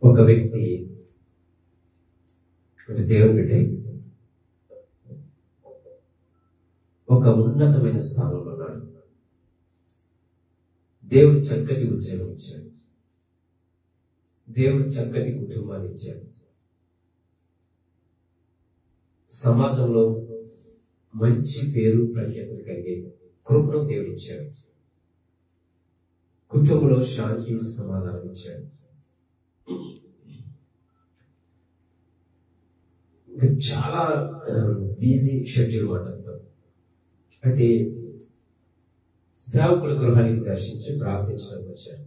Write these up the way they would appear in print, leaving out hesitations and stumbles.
ఒక వ్యక్తి అంటే దేవుని బిడ్డ ఒక ఉన్నతమైన స్థానంలో ఉన్నాడు. దేవుడు చక్కటి ఉద్యోగం ఇచ్చాడు, దేవుడు చక్కటి కుటుంబాన్ని ఇచ్చాడు, సమాజంలో మంచి పేరు ప్రఖ్యాతులు కలిగే కృపను దేవుడు ఇచ్చాడు, కుటుంబంలో శాంతి సమాధానం ఇచ్చాడు. ఇంకా చాలా బిజీ షెడ్యూల్ మాట. అయితే సేవకుల గృహానికి దర్శించి ప్రార్థించడానికి వచ్చారు.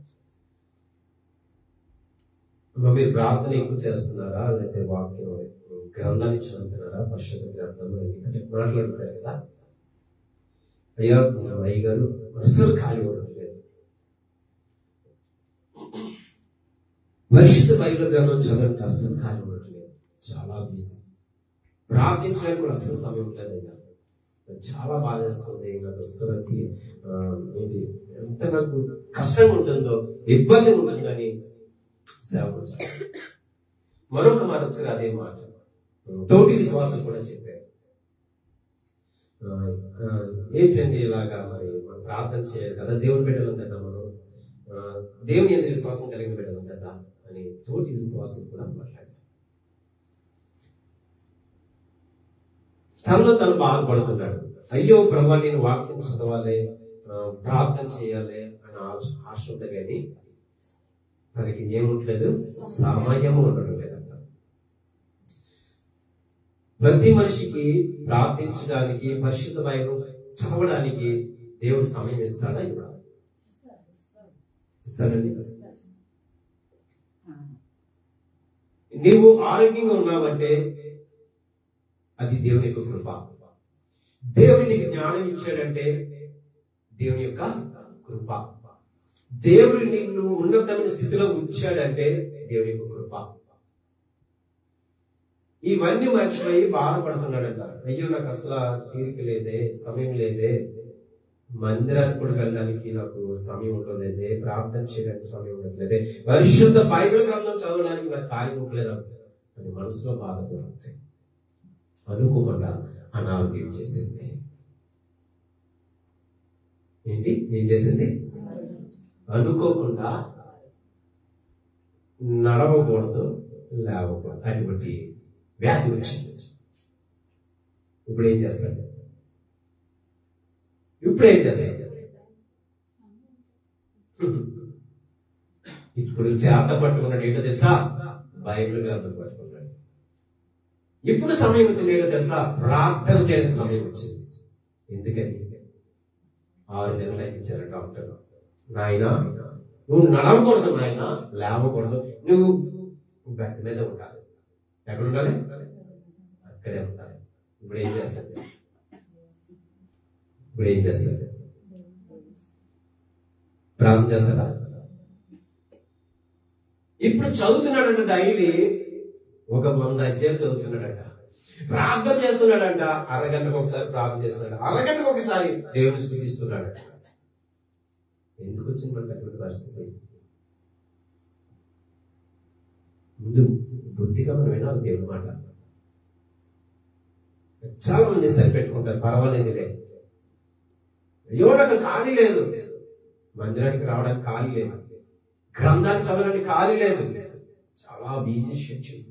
మీరు ప్రార్థన ఎక్కువ చేస్తున్నారా, లేకపోతే వాక్యం గ్రంథాన్ని చదువుతున్నారా, పరిశుద్ధ గ్రంథం అంటే మాట్లాడుతారు కదా. అయ్యా అయ్యగారు అస్సలు ఖాళీ ఉండట్లేదు, పరిశుద్ధ బైబిల్ గ్రంథం చదవడానికి అస్సలు ఖాళీ ఉండట్లేదు, చాలా బిజీ, ప్రార్థించడానికి కూడా అస్సలు సమయం ఉండలేదు. అయ్యా చాలా బాధ వేస్తుంది, నాకు అస్సలు ఏంటి ఎంత నాకు కష్టంగా ఉంటుందో, ఇబ్బంది ఉంటుందని సేవకుడు చెప్పారు. మరొక మాట వచ్చారు, అదే మాట తోటి విశ్వాసం కూడా చెప్పారు. ఏంటండి ఇలాగా, మరి మనం ప్రార్థన చేయాలి కదా, దేవుని బిడ్డలం కదా, మనం దేవుని ఎందుకు విశ్వాసం కలిగిన బిడ్డలం కదా అని తోటి విశ్వాసం కూడా మాట్లాడారు. తనలో తను బాధపడుతున్నాడు. అయ్యో ప్రభా, నేను వాక్యం చదవాలి, ప్రార్థన చేయాలి అని ఆశ ఉంది, కానీ తనకి ఏముంటలేదు, సమయము ఉండడం లేదంట. ప్రతి మనిషికి ప్రార్థించడానికి, పరిశుద్ధ బైబిల్ చదవడానికి దేవుడు సమయం ఇస్తాడా? ఇస్తాడండి. నీవు ఆరోగ్యంగా ఉన్నావంటే అది దేవుని యొక్క కృప. దేవుని నీకు జ్ఞానం ఇచ్చాడంటే దేవుని యొక్క కృప. దేవుడు నిన్ను ఉన్నతమైన స్థితిలో ఉంచాడంటే దేవుని యొక్క కృప. ఇవన్నీ మర్చిపోయి బాధపడుతున్నాడంట. అయ్యో నాకు అసలు తీరిక లేదే, సమయం లేదే, మందిరానికి కూడా వెళ్ళడానికి నాకు సమయం ఉండలేదే, ప్రార్థన చేయడానికి సమయం ఉండట్లేదే, పరిశుద్ధ బైబిల్ గ్రంథం చదవడానికి నాకు ఖాళీ ఉండలేదు అని మనసులో బాధపడుతుంటాయి. అనుకోకుండా అనారోగ్యం చేసింది. ఏంటి ఏం చేసింది? అనుకోకుండా నడవకూడదు, లేవకూడదు, అటువంటి వ్యాధి వచ్చింది. ఇప్పుడు ఏం చేస్తాడు? ఇప్పుడు చేత పట్టుకున్నాడు. ఏంటో తెలుసా? బైబిల్ గ్రంథం పట్టుకున్నాడు. ఇప్పుడు సమయం వచ్చింది. ఏంటో తెలుసా? ప్రార్థన చేయడానికి సమయం వచ్చింది. ఎందుకని? 6 నెలలు ఇచ్చారు డాక్టర్. నాయన నువ్వు నడవకూడదు, నాయన లేవకూడదు, నువ్వు బెడ్ మీద ఉండాలి. ఎక్కడ ఉండాలి? అక్కడే ఉండాలి. ఇప్పుడు ఏం చేస్తాడు? ప్రార్థన చేస్తాడా? ఇప్పుడు చదువుతున్నాడంట, డైలీ ఒక 100 అధ్యాయాలు చదువుతున్నాడంట, ప్రార్థన చేస్తున్నాడంట, అరగంటకు ఒకసారి ప్రార్థన చేస్తున్నాడు, అరగంటకు ఒకసారి దేవుని స్తుతిస్తున్నాడు. ఎందుకు వచ్చింది మనకి అటువంటి పరిస్థితి? ముందు బుద్ధిగా మనం వినాలి దేవుని మాట. చాలా మంది సరిపెట్టుకుంటారు, పర్వాలేదులే, అయ్యో నాకు ఖాళీ లేదు, మందిరానికి రావడానికి ఖాళీ లేదు, గ్రంథాన్ని చదవడానికి ఖాళీ లేదు, చాలా బిజీ షెడ్యూల్,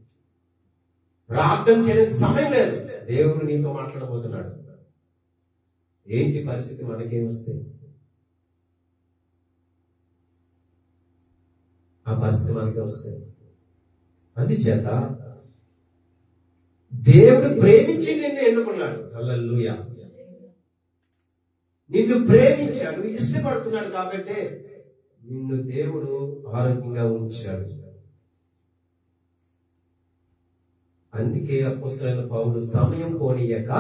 ప్రార్థన చేయడానికి సమయం లేదు. దేవుడు నీతో మాట్లాడబోతున్నాడు. ఏంటి పరిస్థితి? మనకేమొస్తే ఆ పరిస్థితి మనకే వస్తుంది. అందుచేత దేవుడు ప్రేమించి నిన్ను ఎన్నుకున్నాడు. హల్లెలూయా. నిన్ను ప్రేమించాడు, ఇష్టపడుతున్నాడు కాబట్టి నిన్ను దేవుడు ఆరోగ్యంగా ఉంచాడు. అందుకే అపోస్తలుడైన పౌలు సమయం పోనీయక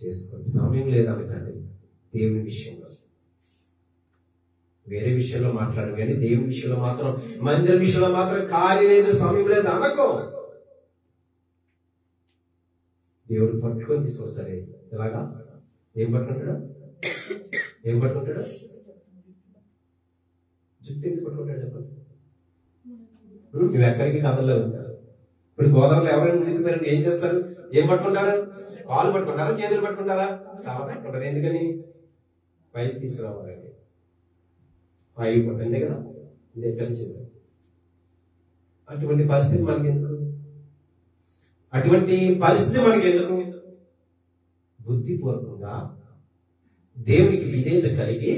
చేసుకోండి. సమయం లేదనకండి దేవుని విషయంలో. వేరే విషయంలో మాట్లాడు, కానీ దేవుని విషయంలో మాత్రం, మందిర విషయంలో మాత్రం ఖాళీ లేదు, సమయం లేదు అనుకో. దేవుడు పట్టుకొని తీసుకొస్తాడు. ఎలాగా? ఏం పట్టుకుంటాడు? జుట్టు ఎందుకు పట్టుకుంటాడు చెప్పండి? నువ్వు ఎక్కడికి కథల్లో ఉంటారు. ఇప్పుడు గోదావరిలో ఎవరైనా మునిగిపోయారు ఏం చేస్తారు? ఏం పట్టుకుంటారు? కాలు పట్టుకుంటారా, చేతులు పట్టుకుంటారా? చాలా పట్టుకుంటారు. ఎందుకని? పైకి తీసుకురావాలండి. అయిపోతుంది కదా, ఇది ఎక్కడి నుంచి? అటువంటి పరిస్థితి మనకెందుకు? అటువంటి పరిస్థితి మనకెందుకు? బుద్ధిపూర్వకంగా దేవునికి విధేయత కలిగి,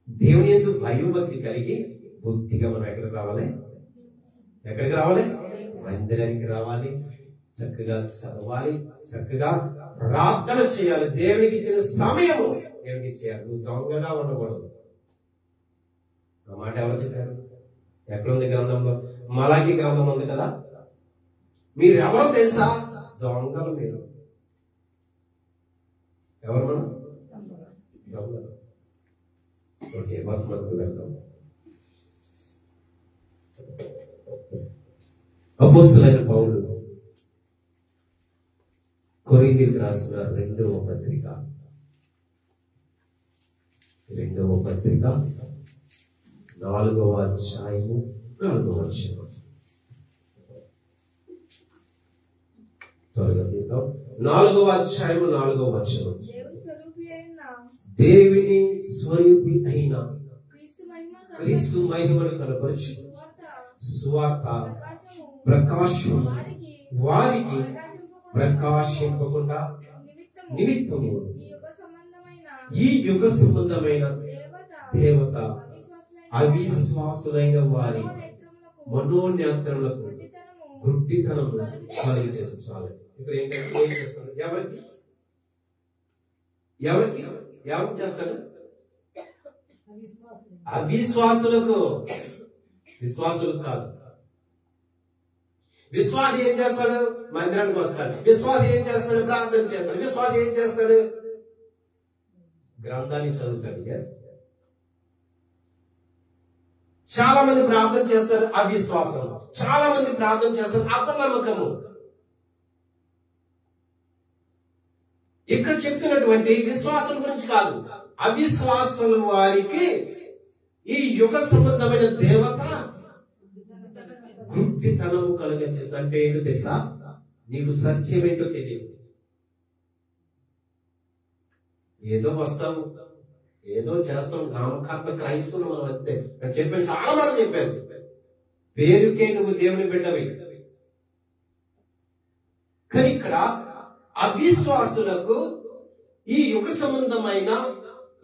దేవుని యందు భయం భక్తి కలిగి బుద్ధిగా మనం ఎక్కడికి రావాలి? ఎక్కడికి రావాలి? మందిరానికి రావాలి. చక్కగా చదవాలి, చక్కగా ప్రార్థన చేయాలి. దేవునికి ఇచ్చిన సమయము దేవునికి చేయాలి. నువ్వు దొంగగా ఉండకూడదు. ఆ మాట ఎవరు చెప్పారు? ఎక్కడుంది గ్రంథంలో? మలాకి గ్రంథంలో ఉంది కదా. మీరు ఎవరు తెలుసా? దొంగలు. మీరు ఎవరు? మనం దొంగలు. ఓకే, మనకు వెళ్తాం. అపోస్తలుడైన పౌలు కొరింథీయులకు రాసిన రెండవ పత్రిక 4వ అధ్యాయము 4వ వచనం. త్వరగా తీద్దాం. 4వ అధ్యాయము 4వ వచనం. దేవుని స్వరూపి అయిన క్రీస్తు మహిమను కనపరచు సువార్త ప్రకాశం వారికి ప్రకాశింపకుండా నిమిత్తము ఈ యుగ సంబంధమైన దేవత అవిశ్వాసులైన వారి మనోనేత్రములకు గుడ్డితనము కలిగి చేసి చాలు. ఇక్కడ ఏంటంటే ఏం చేస్తాడు? ఎవరికి చేస్తాడు? అవిశ్వాసులకు. విశ్వాసులకు కాదు. విశ్వాసి ఏం చేస్తాడు? మందిరానికి వస్తాడు. విశ్వాసి ఏం చేస్తాడు? ప్రార్థన చేస్తాడు. విశ్వాసి ఏం చేస్తాడు? గ్రంథాన్ని చదువుతాడు. చాలా మంది ప్రార్థన చేస్తారు అవిశ్వాసం. చాలా మంది ప్రార్థన చేస్తారు అపనమ్మకము. ఇక్కడ చెప్తున్నటువంటి విశ్వాసం గురించి కాదు, అవిశ్వాసుల వారికి ఈ యుగ సంబంధమైన దేవత గుడ్డితనము కలిగించేస్తుంది. అంటే ఏంటో తెలుసా? నీకు సత్యం ఏంటో తెలియదు. ఏదో వస్తాము, ఏదో చేస్తాం, నామకాత్మ క్రైస్తవులు మనం అంతే. నేను చెప్పాను, చాలా మంది చెప్పాను, పేరుకే నువ్వు దేవుని బిడ్డవి. కానీ ఇక్కడ అవిశ్వాసులకు ఈ యుగ సంబంధమైన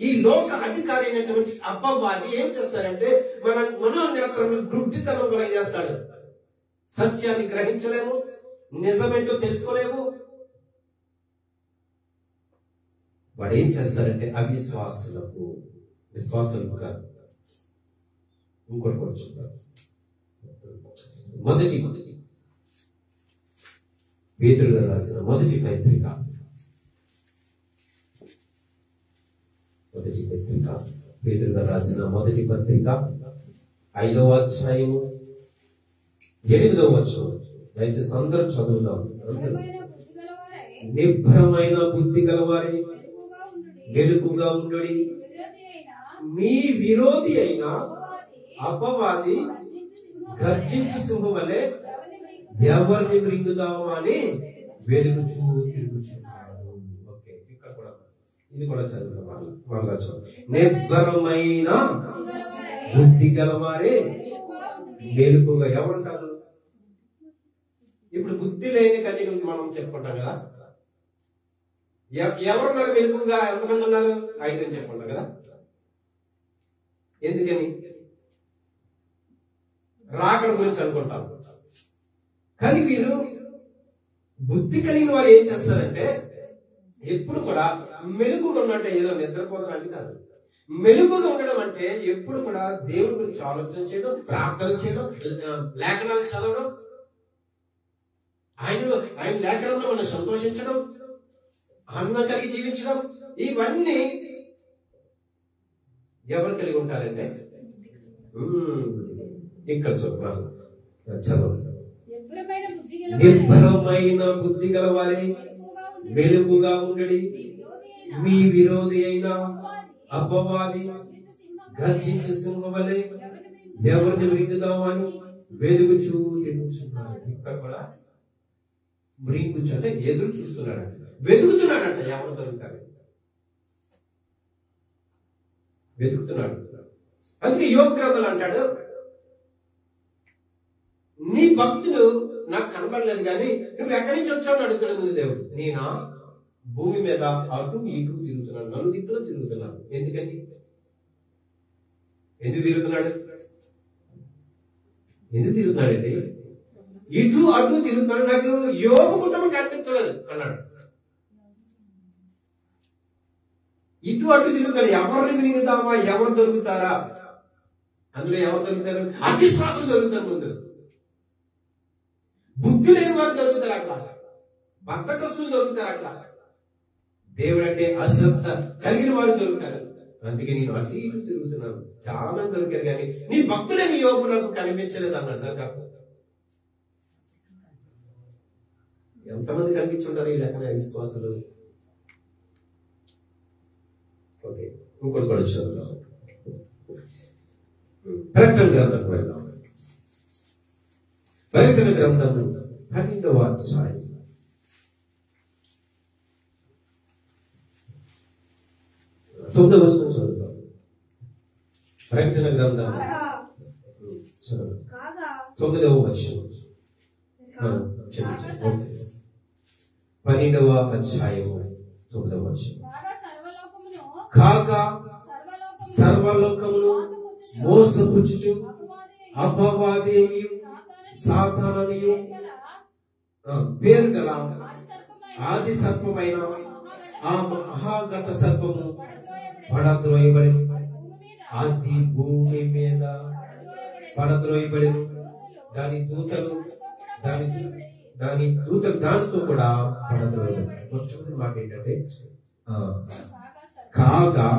ఈ లోక అధికారి అయినటువంటి అపవాది ఏం చేస్తారంటే మన మనోనేత్రంలో గుడ్డితనం కలిగజేస్తాడు. సత్యాన్ని గ్రహించలేము, నిజమేంటో తెలుసుకోలేము. వాడు ఏం చేస్తారంటే అవిశ్వాసులకు, విశ్వాసులకు కాదు, ఇంకోటి కూడా చూద్దాం. మొదటి పేతురు గారు రాసిన మొదటి పత్రిక పేతురు గారు రాసిన మొదటి పత్రిక 5వ అధ్యాయము 8వ వచనం. దయచేసి అందరూ చదువుదాం. నిబ్బరమైన బుద్ధి గలవారే గెలుపుగా ఉండుడి, మీ విరోధి అయిన అపవాది గర్జించు సింహం వలె ఎవరిని మృంగుదామా అని వెలుగుచూ తిరుగుచున్నాడు. ఓకే, ఇక్కడ కూడా ఇది కూడా చదువుతాం. నిబ్బరమైన బుద్ధి గలవారే మెలుకుగా. ఎవరుంటారు? ఇప్పుడు బుద్ధి లేని కన్యక మనం చెప్పుకుంటాం కదా. ఎవరున్నారు మెలుకుగా? ఎంతమంది ఉన్నారు? 5 అని చెప్పుకుంటాం కదా. ఎందుకని? రాకడ గురించి అనుకుంటాం. కానీ వీరు బుద్ధి కలిగిన వారు ఏం చేస్తారంటే ఎప్పుడు కూడా మెలుగుగా ఉన్నట్టే, ఏదో నిద్రపోవడం అంటే కాదు. మెలుగుగా ఉండడం అంటే ఎప్పుడు కూడా దేవుడి గురించి ఆలోచన చేయడం, ప్రార్థన చేయడం, లేఖనాలు చదవడం, ఆయన లేఖనంలో మనం సంతోషించడం, ఆనందం కలిగి జీవించడం. ఇవన్నీ ఎవరు కలిగి ఉంటారంటే ఇక్కడ చదవండి. నిబ్బరమైన బుద్ధి గలవారే మెలుగుగా ఉండడి, మీ విరోధి అయిన అపవాది గర్జించు సింహం వలె ఎవరిని మృంగుదామని వెదుగుచూ తిరుగుతున్నాడు. ఇక్కడ కూడా మృంగుచు అంటే ఎదురు చూస్తున్నాడంట, వెతుకుతున్నాడంట. ఎవరు దొరుకుతారు? వెతుకుతున్నాడు. అందుకే యోబు గ్రంథంలో అంటాడు, నీ భక్తులు నాకు కనబడలేదు కానీ నువ్వు ఎక్కడి నుంచి వచ్చావు అడుగుతాడు ముందు దేవుడు. నేనా భూమి మీద అటు ఇటు తిరుగుతున్నాను, నలుదిక్కులో తిరుగుతున్నాను. ఎందుకని? ఎందుకు తిరుగుతున్నాడు? ఎందుకు తిరుగుతున్నాడండి? ఇటు అటు తిరుగుతున్నాడు. నాకు యోబు కుటుంబం కనిపించలేదు అన్నాడు. ఇటు అటు తిరుగుతాడు. ఎవరిని మింగుదామా, ఎవరు దొరుకుతారా? అందులో ఎవరు దొరుకుతారు? అవిశ్వాసులు దొరుకుతారు. ముందు బుద్ధి లేని వారు దొరుకుతారు అక్కడ, బద్ధకస్తులు దొరుకుతారు అక్కడ, దేవుడు అంటే అశ్రద్ధ కలిగిన వారు దొరుకుతారు. అందుకే నేను అటు ఇటు తిరుగుతున్నాను. చాలా మంది దొరికారు కానీ నీ భక్తులని యోబు నాకు కనిపించలేదు అన్నాడు. దాని కాక ఎంతమంది కనిపించుంటారు ఈ లెక్కన విశ్వాసులు? ఓకే, ఇంకోటి కూడా చదువుతాం. ప్రకటన గ్రంథం వెళ్దాం. ప్రకటన గ్రంథం 12వ అధ్యాయం 9వ వచనం చదువుతాం. ప్రకటన గ్రంథం 9వ వచనం, 12వ అధ్యాయం 9వ వచనం. కాగా సర్వలోకమును మోసపుచ్చుచు అపవాదియు సాతాననియు పేరు గల ఆది సర్పమైన ఆ మహాఘట సర్పము పడద్రోయబడి అది భూమి మీద పడద్రోయబడి దాని దూతలు దానితో కూడా పడద్రోయబడి. చూడండి మాట ఏంటంటే, కాగా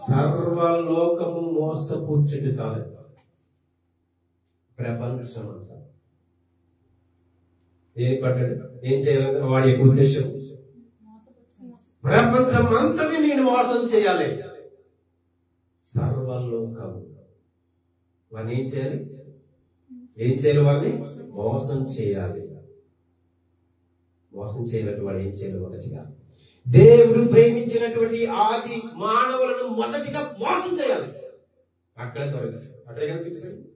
సర్వలోకము మోసపుచ్చుచు చాలు. ప్రపంచం అంతా ఏం పడ్డాడు? ఏం చేయాలంటే వాడి యొక్క ఉద్దేశం ప్రపంచం అంతని నేను మోసం చేయాలి. సర్వలోకము వాడిని ఏం చేయాలి? వాడిని మోసం చేయాలి. మోసం చేయాలంటే వాడు ఏం చేయాలి? మొదటిగా దేవుడు ప్రేమించినటువంటి ఆది మానవులను మొదటిగా మోసం చేయాలి. అక్కడే దొరకదు. అక్కడే కదా ఫిక్స్ అయింది.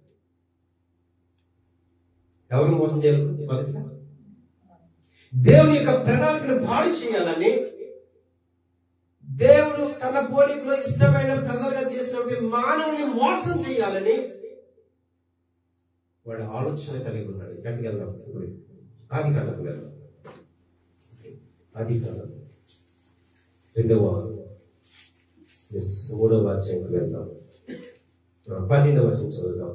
ఎవరు మోసం చేయాలి? మొదటిగా దేవుని యొక్క ప్రణాళికను పాడు చేయాలని, దేవుడు తన పోలికలో ఇష్టమైన ప్రజలుగా చేసినటువంటి మానవుని మోసం చేయాలని వాడు ఆలోచన కలిగి ఉన్నాడు. ఎక్కడికి వెళ్దాం? ఆది కాండకు వెళ్దాం. ఆది కాండం 2వ 3వ అధ్యాయంకి వెళ్దాం. 12వ వచనం చదువుదాం.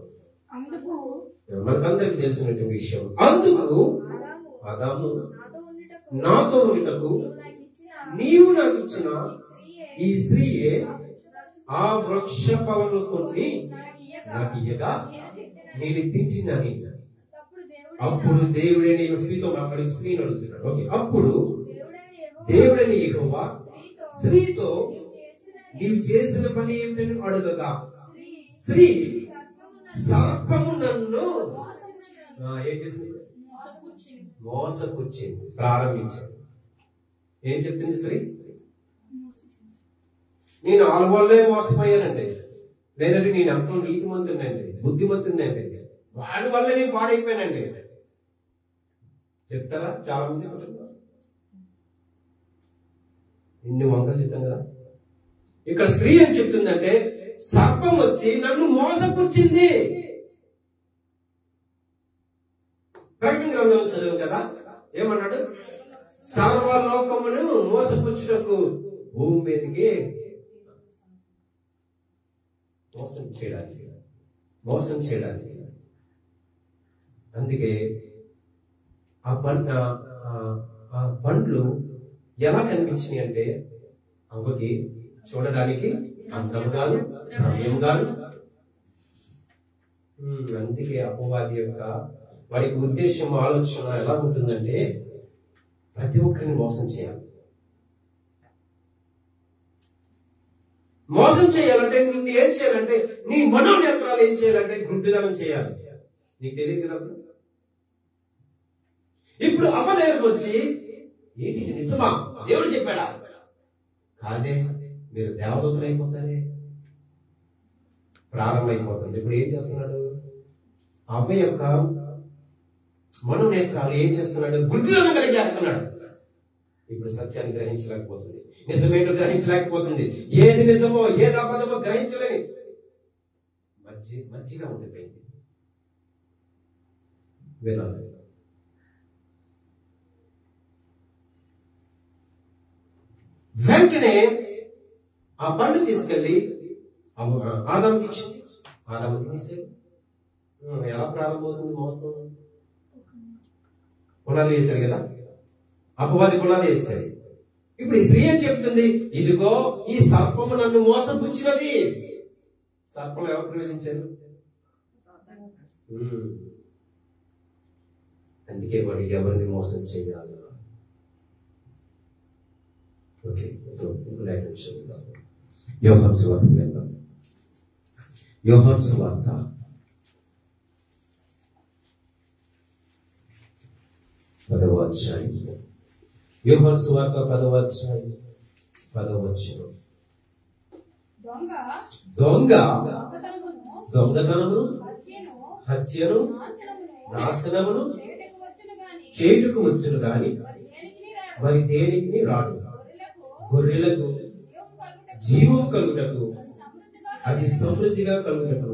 మనకందరికి తెలిసినటువంటి విషయం. అందుకు ఆదాము నాతో ఉండుటకు నీవు నాకు ఇచ్చిన ఈ స్త్రీయే ఆ వృక్ష ఫలములు కొన్ని నాకు ఇయ్యగా నేను తింటినని. అప్పుడు దేవుడైన స్త్రీతో మాట్లాడి స్త్రీని అడుగుతున్నాడు. ఓకే, అప్పుడు దేవుడైన యెహోవా స్త్రీతో నీవు చేసిన పని ఏమిటని అడగగా స్త్రీ సర్పము నన్ను ఏం చేసింది? మోసపుచ్చింది, ప్రారంభించింది. ఏం చెప్పింది స్త్రీ? నేను వాళ్ళ వల్లే మోసపోయానండి, లేదంటే నేను ఎంతో నీతిమంతునండి, బుద్ధిమంతునండి, వాడి వల్ల నేను పాడైపోయానండి చెప్తారా? చాలా మంది ఇన్ని వంకలు చెప్తాం కదా. ఇక్కడ స్త్రీ ఏం చెప్తుందంటే, సర్పం వచ్చి నన్ను మోసపుచ్చింది. ప్రకటన గ్రంథంలో చదివాం కదా, ఏమన్నాడు? సర్వలోకమును మోసపుచ్చుటకు భూమి మీదకి మోసం చేయడానికి. అందుకే ఆ పండ్లు ఎలా కనిపించినాయి అంటే, అవ్వకి చూడడానికి అందంగాను రమ్యంగాను. అందుకే అపవాది యొక్క వాడికి ఉద్దేశం, ఆలోచన ఎలా ఉంటుందంటే, ప్రతి ఒక్కరిని మోసం చేయాలి. మోసం చేయాలంటే నిన్ను ఏం చేయాలంటే నీ మనోనేత్రాలు ఏం చేయాలంటే గుడ్డిదనం చేయాలి. నీకు తెలియదు కదా. ఇప్పుడు అమ్మ దగ్గరకు వచ్చి ఏంటి ఇది నిజమా, దేవుడు చెప్పాడా? కాదే, మీరు దేవదూతలు అయిపోతారే, ప్రారంభమైపోతుంది. ఇప్పుడు ఏం చేస్తున్నాడు? అమ్మ యొక్క మనోనేత్రాలు ఏం చేస్తున్నాడు? గుడ్డిదనం కలిగేస్తున్నాడు. ఇప్పుడు సత్యాన్ని గ్రహించలేకపోతుంది, నిజమేంటో గ్రహించలేకపోతుంది, ఏది నిజమో ఏది అబద్ధమో గ్రహించలేని మధ్యగా ఉండిపోయింది. వినాలి. వెంటనే ఆ పండు తీసుకెళ్లి ఆదాముకి ఇచ్చింది. ఆదాము తినేసాడు. ఎలా ప్రారంభమవుతుంది మోసం? పునాది వేశారు కదా, అపవాది పునాది వేశారు. ఇప్పుడు ఈ స్త్రీ ఏం చెప్తుంది? ఇదిగో ఈ సర్పము నన్ను మోసపుచ్చినది. సర్పంలో ఎవరు ప్రవేశించారు? అందుకే వాడు ఎవరిని మోసం చేయాలి. ఓకే, యోహాను సువార్త వెళ్దాం. యోహాను సువార్త 10వ అధ్యాయం. యోహాను సువార్త 10వ అధ్యాయం 10వ వచనం. దొంగతనమును హత్యను నాశనమును చేయుటకు వచ్చును గాని మరి దేనికి రాడు. గొర్రెలకు జీవం కలుగుటకు అది సమృద్ధిగా కలుగుటకు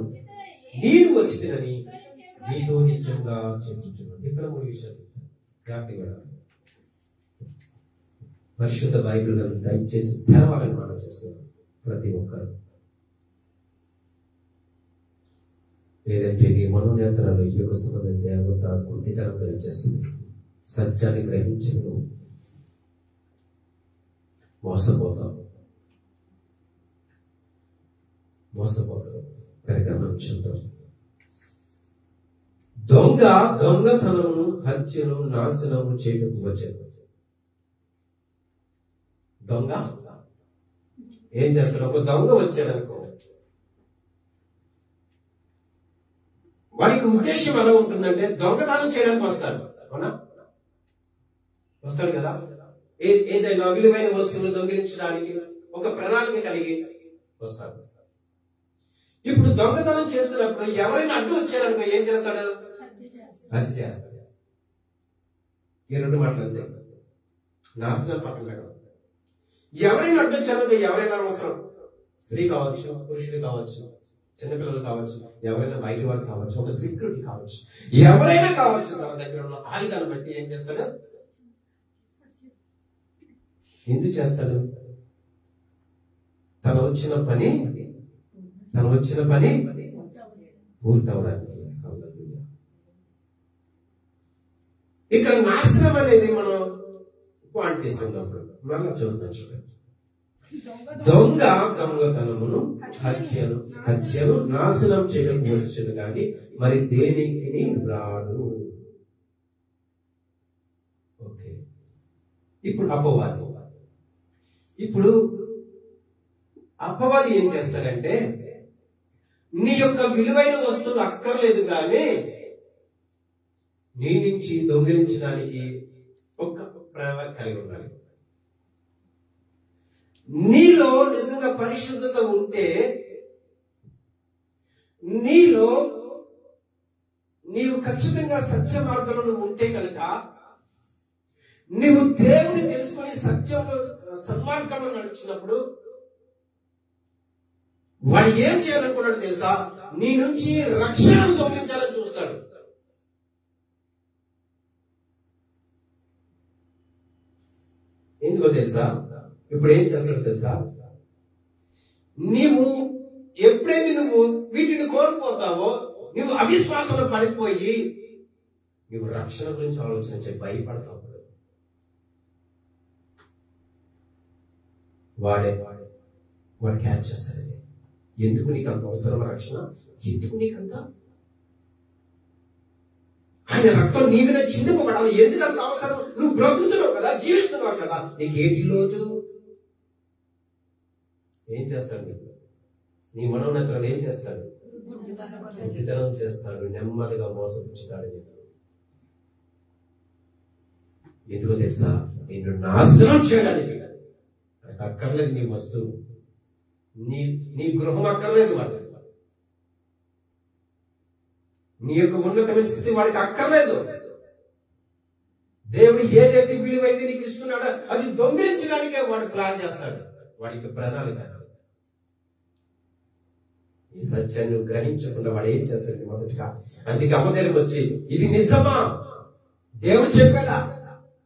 నేను వచ్చినని మీతో నిజంగా చెప్పుచున్నాను. ఇక్కడ 3 విషయాలు జాగ్రత్తగా పరిశుద్ధ బైబిల్ దయచేసి తెరవాలని మనం చేస్తున్నాం ప్రతి ఒక్కరు. లేదంటే నీ మనోనేత్రాలు యుగ సంబంధ దేవత గుడ్డితనం కలిగేస్తుంది. సత్యాన్ని గ్రహించను, మోసపోతాం. కనుక మనం చూద్దాం. దొంగతనమును హత్యను నాశనము చేయటకు వచ్చాను. దొంగ ఏం చేస్తాడు? ఒక దొంగ వచ్చాడనుకో, వాడికి ఉద్దేశం ఎలా ఉంటుందంటే దొంగతనం చేయడానికి వస్తాడు. అవునా? వస్తాడు కదా. ఏదైనా విలువైన వస్తువులు దొంగిలించడానికి ఒక ప్రణాళిక కలిగి వస్తాడు. ఇప్పుడు దొంగతనం చేసినప్పుడు ఎవరైనా అడ్డు వచ్చారనుకో ఏం చేస్తాడు? హత్య చేస్తాడు. ఈ 2 మాటలు అంతే. నాశనం పక్కన పెట్టదు. ఎవరైనా అడ్డు వచ్చారనుకో, ఎవరైనా అవసరం, స్త్రీ కావచ్చు, పురుషుడు కావచ్చు, చిన్నపిల్లలు కావచ్చు, ఎవరైనా బయట వారు కావచ్చు, ఒక సెక్యూరిటీ కావచ్చు, ఎవరైనా కావచ్చు, తన దగ్గర ఉన్న ఆయుధాన్ని బట్టి ఏం చేస్తాడు? ఎందుకు చేస్తాడు? తను వచ్చిన పని పూర్తవడానికి. ఇక్కడ నాశనం అనేది మనం పాయింట్ తీసుకున్నప్పుడు మళ్ళా చూద్దాం. చూడండి, దొంగతనమును హత్యను నాశనం చేయకపోవచ్చు కానీ మరి దేనికి రాడు. ఓకే, ఇప్పుడు అపవాది ఏం చేస్తాడంటే నీ యొక్క విలువైన వస్తువులు అక్కర్లేదు కానీ నీ నుంచి దొంగిలించడానికి ఒక ప్రణాళిక కలిగి ఉండాలి. నీలో నిజంగా పరిశుద్ధత ఉంటే, నీవు ఖచ్చితంగా సత్య మార్గంలో ఉంటే కనుక, నీవు దేవుని తెలుసుకొని సత్యంలో సన్మార్గంలో నడిచినప్పుడు వాడు ఏం చేయాలనుకున్నాడు తెలుసా? నీ నుంచి రక్షణను దొంగిలించాలని చూస్తాడు. ఎందుకో తెలుసా? ఇప్పుడు ఏం చేస్తాడు తెలుసా? ఎప్పుడైతే నువ్వు వీటిని కోల్పోతావో నువ్వు అవిశ్వాసంలో పడిపోయి నువ్వు రక్షణ గురించి ఆలోచించే భయపడతావు. వాడు క్యాచ్ చేస్తాడు. ఎందుకు నీకు అంత అవసరం రక్షణ? ఎందుకు నీకంత? ఆయన రక్తం నీ మీద చిందిపోకడాలి. ఎందుకు అంత అవసరం? నువ్వు బ్రతుకుతున్నావు కదా, జీవిస్తున్నావు కదా, నీకు ఏంటి లోటు? ఏం చేస్తాడు? నీ మనోన్నతులు ఏం చేస్తాడు? గుడ్డితనం చేస్తాడు, నెమ్మదిగా మోసపుచ్చుతాడు. ఎందుకో తెలుసా? నిన్ను నాశనం చేయడానికి. నాకు అక్కర్లేదు నీ వస్తువు, నీ గృహం అక్కర్లేదు వాడికి, నీ యొక్క ఉన్నతమైన స్థితి వాడికి అక్కర్లేదు. దేవుడు ఏదైతే విలువైంది నీకు ఇస్తున్నాడో అది దొంగిలించడానికే వాడు ప్లాన్ చేస్తాడు, వాడికి ప్రణాళిక. ఈ సత్యాన్ని గ్రహించకుండా వాడు ఏం చేస్తాడు? మొదటిగా అందుకే అమ్మ దగ్గరికి వచ్చి, ఇది నిజమా? దేవుడు చెప్పాడా?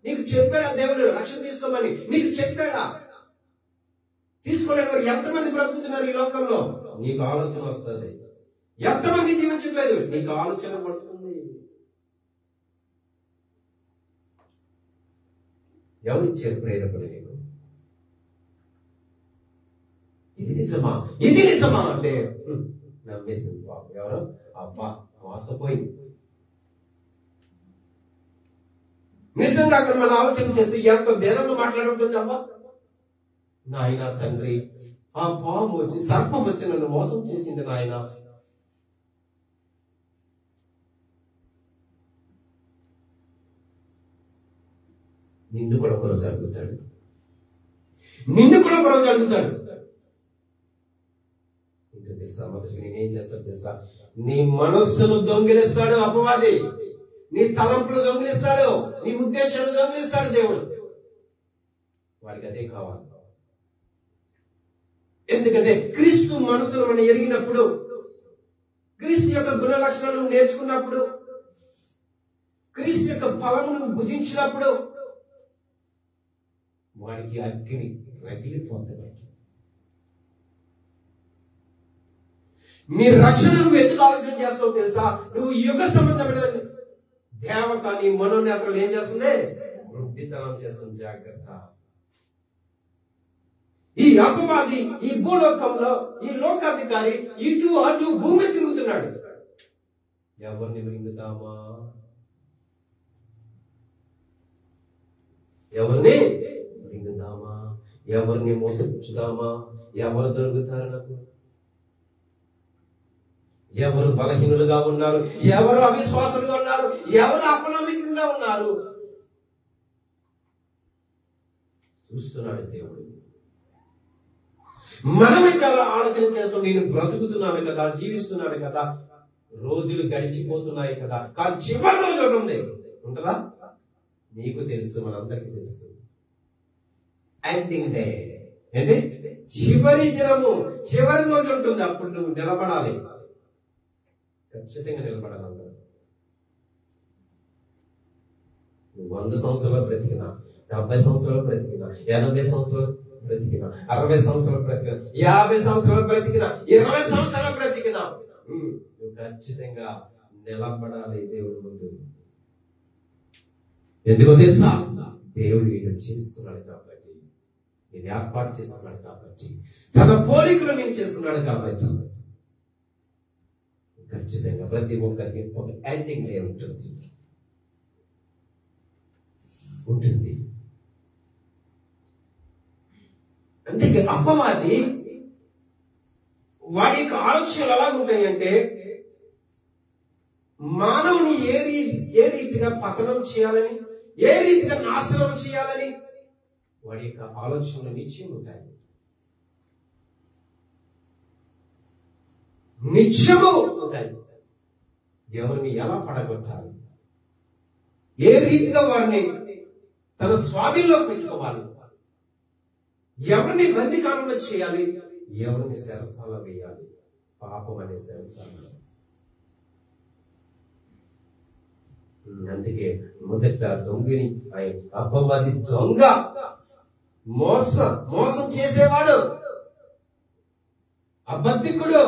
నీకు చెప్పాడా? దేవుడు రక్షణ తీసుకోమని నీకు చెప్పాడా? తీసుకోలేని వారు ఎంతమంది బ్రతుకుతున్నారు ఈ లోకంలో? నీకు ఆలోచన వస్తుంది. ఎంతమంది జీవించట్లేదు? నీకు ఆలోచన పడుతుంది. ఎవరిచ్చారు ప్రేరేపణ నీకు? ఇది నిజమా, ఇది నిజమా అంటే నమ్మేసింది. బాబు ఎవరో అబ్బా మోసపోయింది. నిజంగా అక్కడ మనం ఆలోచన చేస్తే ఎంతో దేనంగా మాట్లాడుంటుంది. అబ్బా నాయన తండ్రి, ఆ పాము వచ్చి సర్పం వచ్చి నన్ను మోసం చేసింది నాయన. నిన్ను కూడా ఒకరోజు అడుగుతాడు, నిన్ను కూడా ఒకరోజు అడుగుతాడు. ఇంకా తెలుసా? మొదటి నేనేం చేస్తాడు తెలుసా? నీ మనస్సును దొంగిలిస్తాడు అపవాది, నీ తలంపులు దొంగిలిస్తాడు, నీ ఉద్దేశాలు దొంగిలిస్తాడు దేవుడు. వాడికి అదే కావాలి. ఎందుకంటే క్రీస్తు మనసును మనం ఎరిగినప్పుడు, క్రీస్తు యొక్క గుణ లక్షణాలను నేర్చుకున్నప్పుడు, క్రీస్తు యొక్క ఫలమును భుజించినప్పుడు వాడికి అగ్ని రగిలిపోతుంది. నీ రక్షణను నువ్వు ఎందుకు ఆలోచన చేస్తావు తెలుసా? నువ్వు యుగ సంబంధమైన దేవత నీ మనోనేత్రాలు ఏం చేస్తుంది? వృద్ధితనం చేస్తుంది. జాగ్రత్త. ఈ అపవాది ఈ భూలోకంలో, ఈ లోకాధికారి ఇటు అటు భూమి తిరుగుతున్నాడు. ఎవరిని మింగుతామా? ఎవరిని మింగుతామా? ఎవరిని మోసపుచ్చుదామా? ఎవరు దొరుకుతారు నాకు? ఎవరు బలహీనులుగా ఉన్నారు? ఎవరు అవిశ్వాసులుగా ఉన్నారు? ఎవరు అపనమ్మకంగా ఉన్నారు? చూస్తున్నాడు దేవుడు. మనమైతే అలా ఆలోచన చేస్తాం. నేను బ్రతుకుతున్నాను కదా, జీవిస్తున్నాను కదా, రోజులు గడిచిపోతున్నాయి కదా, కానీ చివరి రోజు ఒకటి ఉంది. ఉంటుందా? నీకు తెలుసు, మనందరికీ తెలుసు. ఎండింగ్ డే అంటే చివరి దినము, చివరి రోజు ఉంటుంది. అప్పుడు నువ్వు నిలబడాలి, ఖచ్చితంగా నిలబడాలి. అందరూ నువ్వు 100 సంవత్సరాలు బ్రతికినా, 70 సంవత్సరాలు బ్రతికినా, 80 సంవత్సరాలు బ్రతికినా, 60 సంవత్సరాలు బ్రతికినా, 50 సంవత్సరాలు బ్రతికినా, 20 సంవత్సరాలు బ్రతికినా, నువ్వు ఖచ్చితంగా నిలబడాలి దేవుడి ముందు. ఎందుకో తెలుసా? దేవుడు వీడు చేస్తున్నాడు కాబట్టి, నేను ఏర్పాటు చేస్తున్నాడు కాబట్టి, తన పోలికలు నేను చేసుకున్నాడు కాబట్టి ఖచ్చితంగా ప్రతి ఒక్కరికి ఒక ఎండింగ్ డే ఉంటుంది. అందుకే అపవాది వాడి యొక్క ఆలోచనలు ఎలా ఉంటాయంటే, మానవుని ఏ రీతిగా పతనం చేయాలని, ఏ రీతిగా నాశనం చేయాలని వాడి యొక్క ఆలోచనలు నిత్యం ఉంటాయి. నిత్యము ఉంటాయి. ఎవరిని ఎలా పడగొట్టాలి, ఏ రీతిగా వారిని తన స్వాధీనంలో పెట్టుకోవాలి, ఎవరిని బందికారంలో చేయాలి, ఎవరిని శరసాల వేయాలి, పాపం అనే శరసాల. అందుకే మొదట దొంగని అపవాది దొంగ, మోసం చేసేవాడు, అబద్ధికుడు.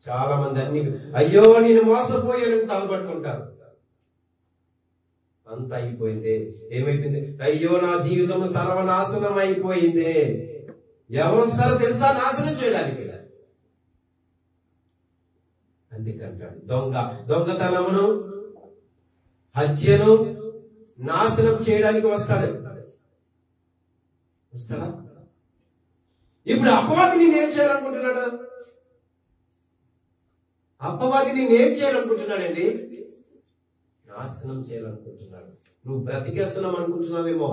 చాలా మంది అన్ని అయ్యో నేను మోసపోయానని తలపట్టుకుంటారు. అంత అయిపోయింది. ఏమైపోయింది? అయ్యో నా జీవితం సర్వనాశనం అయిపోయింది. ఎవరు వస్తారో తెలుసా నాశనం చేయడానికి? అందుకంటాడు దొంగతనమును, హత్యను నాశనం చేయడానికి వస్తాడు. ఇస్తాడా? ఇప్పుడు అపవాదిని ఏం చేయాలనుకుంటున్నాడు? అపవాదిని ఏం చేయాలనుకుంటున్నాడండి? నాశనం చేయాలనుకుంటున్నాడు. నువ్వు బ్రతికేస్తున్నాం అనుకుంటున్నావేమో,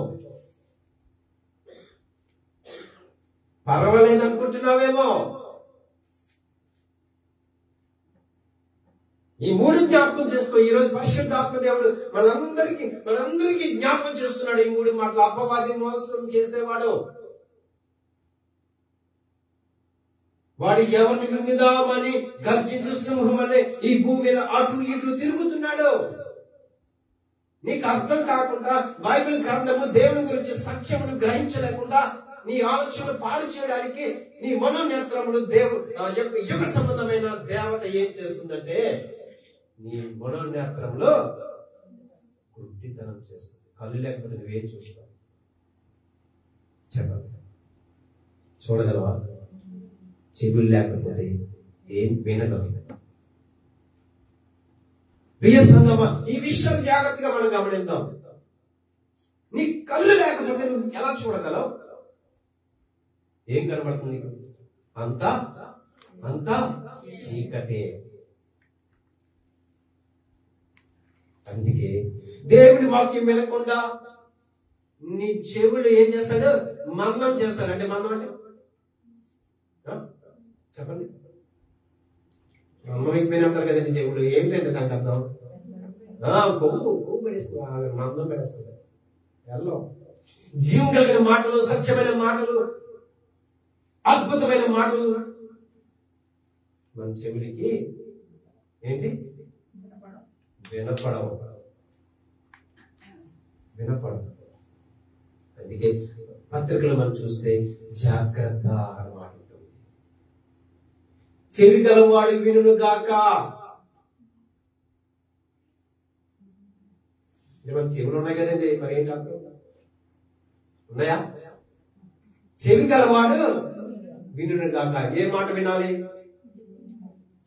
పర్వాలేదు అనుకుంటున్నావేమో. ఈ మూడు జ్ఞాపకం చేసుకో. ఈ రోజు పరిశుద్ధాత్మ దేవుడు మనందరికీ జ్ఞాపకం చేస్తున్నాడు ఈ మూడు మాటలు. అపవాది మోసం చేసేవాడు, వాడు ఎవరిని మింగుదామని గర్జించు సింహం అనే ఈ భూమి మీద అటు ఇటు తిరుగుతున్నాడు. నీకు అర్థం కాకుండా బైబిల్ గ్రంథము దేవుని గురించి సత్యమును గ్రహించలేకుండా నీ ఆలోచనలు పాడు చేయడానికి నీ మనోనేత్రములు యుగ సంబంధమైన దేవత ఏం చేస్తుందంటే నీ మనోనేత్రంలో గుడ్డితనం చేస్తుంది. కళ్ళు లేకపోతే నువ్వేం చూస్తావు? చెప్పండి, చూడగలవా? చెవులు లేకపోతే ఏం వినగలవు? ప్రియ సంగమా, ఈ విషయం జాగ్రత్తగా మనం గమనిద్దాం. నీ కళ్ళు లేకపోతే నువ్వు ఎలా చూడగలవు? ఏం కనబడుతుంది నీకు? అంతా చీకటే. అందుకే దేవుని వాక్యం వినకుండా నీ చెవులు ఏం చేస్తాడు? మందం చేస్తాడు. అంటే మందం అంటే చెప్పండి, మందం ఎక్కువైనప్పుడు కదండి చెవులు. ఏంటంటే దానికి అర్థం? కొవ్వు పెడేస్తుంది, మందం పెడేస్తుంది. ఎల్లో జీవం కలిగిన మాటలు, సత్యమైన మాటలు, అద్భుతమైన మాటలు మన చెవులకి ఏంటి? వినపడవు. అందుకే పత్రికలు మనం చూస్తే జాగ్రత్త అన్నమాట. చెవి గలవాడు వినును గాక. మన చెవులు ఉన్నాయి కదండి, మరి ఏంటి అర్థం? ఉన్నాయా? చెవి గలవాడు వినును గాక. ఏ మాట వినాలి?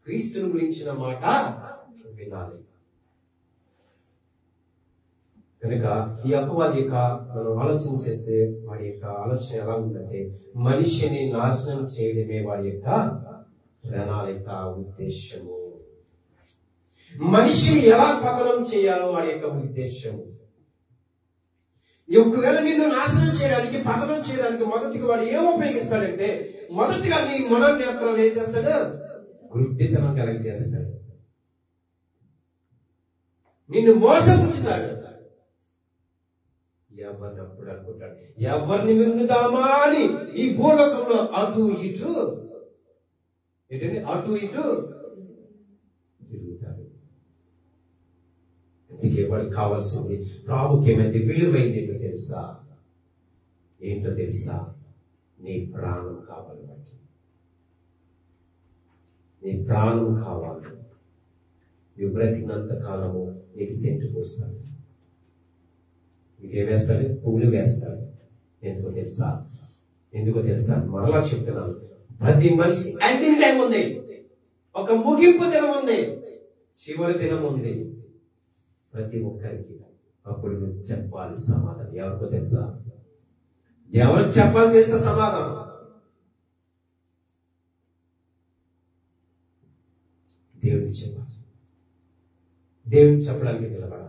క్రీస్తుని గురించిన మాట వినాలి. కనుక ఈ అపవాది యొక్క మనం ఆలోచన చేస్తే వాడి యొక్క ఆలోచన ఎలా ఉందంటే మనిషిని నాశనం చేయడమే వాడి యొక్క ప్రణాళిక, ఉద్దేశము. మనిషిని ఎలా పతనం చేయాలో వాడి యొక్క ఉద్దేశము. ఒకవేళ నిన్ను నాశనం చేయడానికి, పతనం చేయడానికి మొదటిగా వాడు ఏం ఉపయోగిస్తాడంటే మొదటిగా నీ మనోనేత్రాలు ఏం చేస్తాడు? గుడ్డితనం కలిగజేస్తాడు. నిన్ను మోసపుచ్చుతాడు. ఎవరిని అప్పుడు అనుకుంటాడు, ఎవరిని మింగుదామా అని ఈ భూలోకంలో అటు ఇటు తిరుగుతాడు. అందుకే వాడికి కావాల్సింది ప్రాముఖ్యమైనది, విలువైంది ఏంటో తెలుసా? నీ ప్రాణం కావాలి. వాడికి నీ ప్రాణం కావాలి. నువ్వు బ్రతికినంత కాలము నీకు సెంటు పోస్తాడు, నీకేం వేస్తాడు? పువ్వులు వేస్తాడు. ఎందుకో తెలుసా? మరలా చెప్తున్నాను, ప్రతి మనిషి ఎండింగ్ టైం ఉంది, ఒక ముగింపు దినం ఉంది, చివరి దినం ఉంది ప్రతి ఒక్కరికి. అప్పుడు నువ్వు చెప్పాలి సమాధానం. ఎవరికో తెలుసా? ఎవరికి చెప్పాలి తెలుసా సమాధానం? దేవుడికి చెప్పాలి. దేవుడికి చెప్పడానికి నిలబడాలి.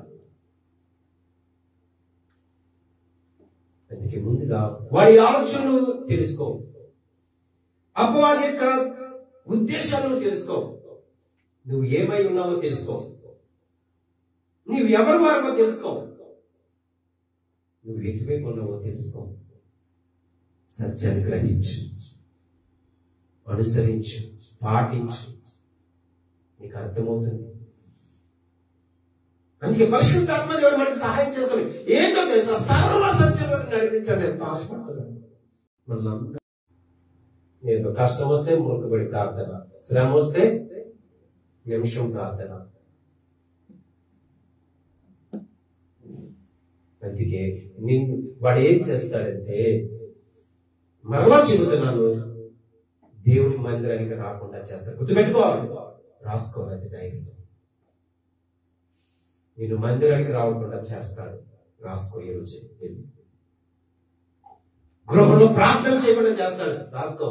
అందుకే ముందుగా వాడి ఆలోచనలు తెలుసుకో, అపవాది యొక్క ఉద్దేశాలను తెలుసుకో, నువ్వు ఏమై ఉన్నావో తెలుసుకో, నువ్వు ఎవరి వారో తెలుసుకో, నువ్వు ఎటువైపు ఉన్నావో తెలుసుకో. సత్యాన్ని గ్రహించు, అనుసరించు, పాటించు, నీకు అర్థమవుతుంది. అందుకే పరిశుద్ధాత్మ దేవుడు మనకి సహాయం చేస్తాడు. ఏంటో తెలుసా? సర్వ సత్యంలోకి నడిపించాలి. ఎంత ఆశపడుతుంది. మనంతా ఏదో కష్టం వస్తే మొక్కుబడి ప్రార్థన, శ్రమ వస్తే నిమిషం ప్రార్థన. అందుకే వాడు ఏం చేస్తాడంటే, మరలా చెబుతున్నాను, దేవుని మందిరానికి రాకుండా చేస్తాడు. గుర్తుపెట్టుకోవాలి, రాసుకోవాలి డైరీలో. నేను మందిరానికి రాకుండా చేస్తాడు, రాసుకో. ఈరోజు గృహంలో ప్రార్థన చేయకుండా చేస్తాడు. రాసుకో.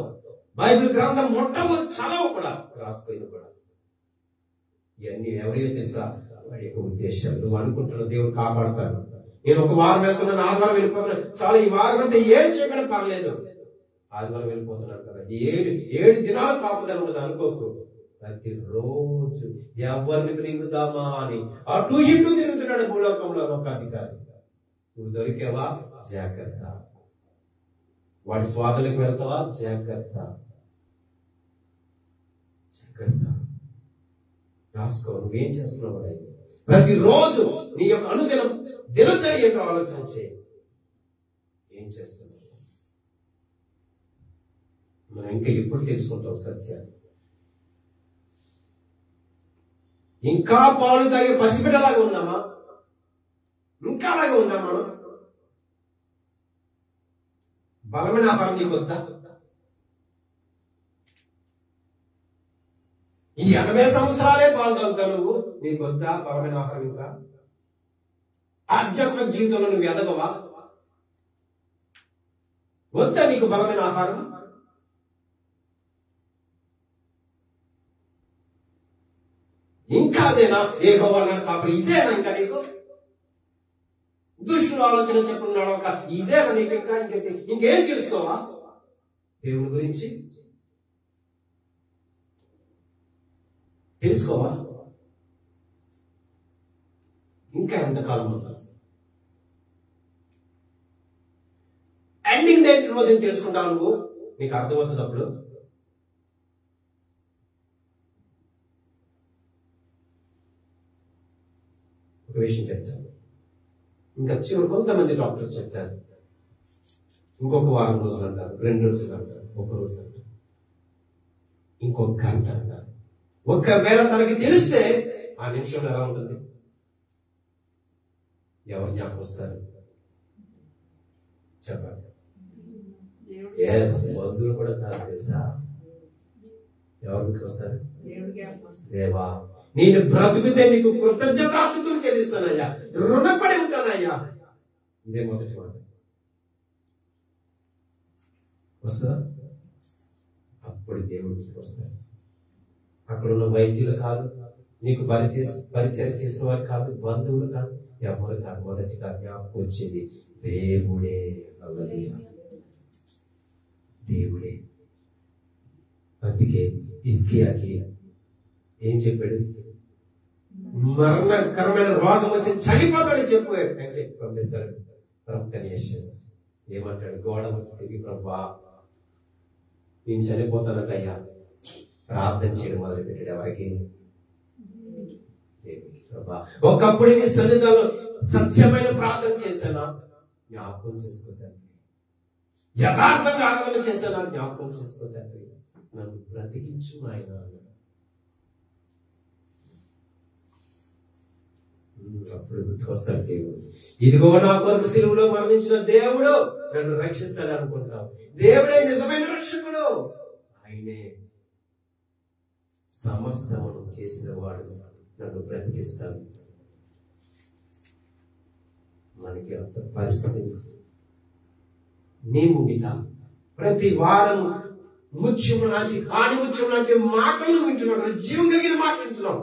బైబిల్ గ్రంథం మొట్టమొదటి చదవ కూడా రాసుకో. ఇది కూడా ఇవన్నీ ఎవరియో తెలుసా? వాడి యొక్క ఉద్దేశాలు. నువ్వు అనుకుంటున్నావు దేవుడు కాపాడతాడు, నేను ఒక వారం వెళ్తున్నాను, ఆదివారం వెళ్ళిపోతున్నాను, చాలా ఈ వారం అంతా ఏం చేయకుండా పర్లేదు, ఆదివారం వెళ్ళిపోతున్నాను కదా, ఏడు దినాలు కాపుదల ఉండదు అనుకోకు. ప్రతిరోజు ఎవరిని మింగుదామా అని అటు ఇటు తిరుగుతున్నాడు భూలోకంలో ఒక అధికారి. నువ్వు దొరికావా? జాగ్రత్త. వాడి స్వాదులకు వెళ్తావా? జాగ్రత్త. జాగ్రత్త. రాసుకో. నువ్వేం చేస్తున్నావు? ప్రతిరోజు నీ యొక్క అనుదినం దినచర్య యొక్క ఆలోచన చేయి. ఏం చేస్తున్నావు? మనం ఇంకా ఎప్పుడు తెలుసుకుంటాం సత్యాన్ని? ఇంకా పాలు తాగే పసిబిడ్డలాగా ఉన్నామా? ఇంకా అలాగే ఉన్నాం మనం? బలమైన ఆహారం నీకు వద్దా? ఈ 80 సంవత్సరాలే పాలు తాగుతావు నువ్వు, నీకు వద్దా బలమైన ఆహారం? ఇంకా ఆధ్యాత్మిక జీవితంలో నువ్వు ఎదగవా? వద్దా నీకు బలమైన ఆహారం? ఇంకా అదేనా యెహోవా నా కాపరి? ఇదేనా ఇంకా నీకు? దుష్టుల ఆలోచన చెప్పున్నాడు ఒక ఇదేనా నీకు? ఇంకా ఇంకేం తెలుసుకోవా దేవుని గురించి? తెలుసుకోవా? ఇంకా ఎంతకాలం ఉందా? ఎండింగ్ డేట్ రోజు తెలుసుకుంటావు నువ్వు, నీకు అర్థమవుతుంది అప్పుడు. ఒక విషయం చెప్తాను. ఇంకా చివరి కొంతమంది డాక్టర్స్ చెప్తారు, ఇంకొక వారం రోజులు అంటారు, 2 రోజులు అంటారు, 1 రోజు అంటారు, ఇంకొక గంట అంటారు. ఒకవేళ తనకి తెలిస్తే ఆ నిమిషం ఎలా ఉంటుంది? ఎవరు జ్ఞాపకం వస్తారు చెప్పండి? బంధువులు కూడా కాదు తెలుసా, ఎవరికి వస్తారు? దేవా నేను బ్రతుకుతే నీకు కృతజ్ఞతాస్తుతులు చెల్లిస్తానయ్యా, రుణపడి ఉంటానయ్యా. ఇదే మొదటి మాట. వస్తుందా? అప్పుడు దేవుడికి వస్తాడు. అక్కడున్న వైద్యులు కాదు, నీకు పరిచయం చేసిన వారు కాదు, బంధువులు కాదు, ఎవరు కాదు. మొదటిగా జ్ఞాపకం వచ్చేది దేవుడే. దేవుడే. అందుకే హిజ్కియాకి ఏం చెప్పాడు? మరణకరమైన రోగం వచ్చి చనిపోతాడు చెప్పి పంపిస్తాడు ప్రవక్త యెషయా. ఏమంటాడు? గోడ తిరిగి ప్రభువా నేను చనిపోతానంట అయ్యా. ప్రార్థన చేయడం మొదలు పెట్టాడు. ఎవరికి? దేవునికి. ప్రభువా ఒకప్పుడు నీ సన్నిధానంలో సత్యమైన ప్రార్థన చేశానా? జ్ఞాపకం చేసుకోతాను. యథార్థంగా ఆరాధన చేశానా? జ్ఞాపకం చేసుకోతాను. నన్ను బ్రతికించు నాయన. అప్పుడు గుర్తుకొస్తాడు దేవుడు. ఇదిగో నా కొరకు సిలువలో మరణించిన దేవుడు నన్ను రక్షిస్తాడు అనుకుంటావు. దేవుడే నిజమైన రక్షకుడు. ఆయనే సమస్తమును చేసిన వాడు నన్ను బ్రతికిస్తాడు. మనకి అంత పరిస్థితి. నీవు వింటా ప్రతి వారం ముత్యము లాంటి కాని ముత్యం లాంటి మాటలు వింటున్నావు కదా, జీవం కలిగిన మాటలు వింటున్నావు.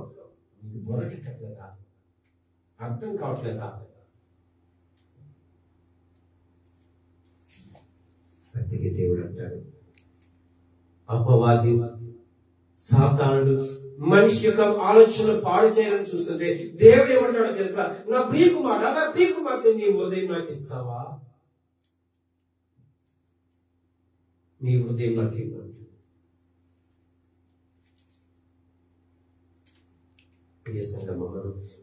నీకు బొరకెక్కట్లేదా? అర్థం కావట్లేదా? అందుకే దేవుడు అంటాడు, అపవాది సాతానుడు మనిషి యొక్క ఆలోచనలు పాడు చేయాలని చూస్తుంటే దేవుడు ఏమంటాడో తెలుసా? నా ప్రియకుమార్తె నీ హృదయం నాకు ఇస్తావా? నీ హృదయం నాకు ఇవ్వండి. ప్రియ సంగమా,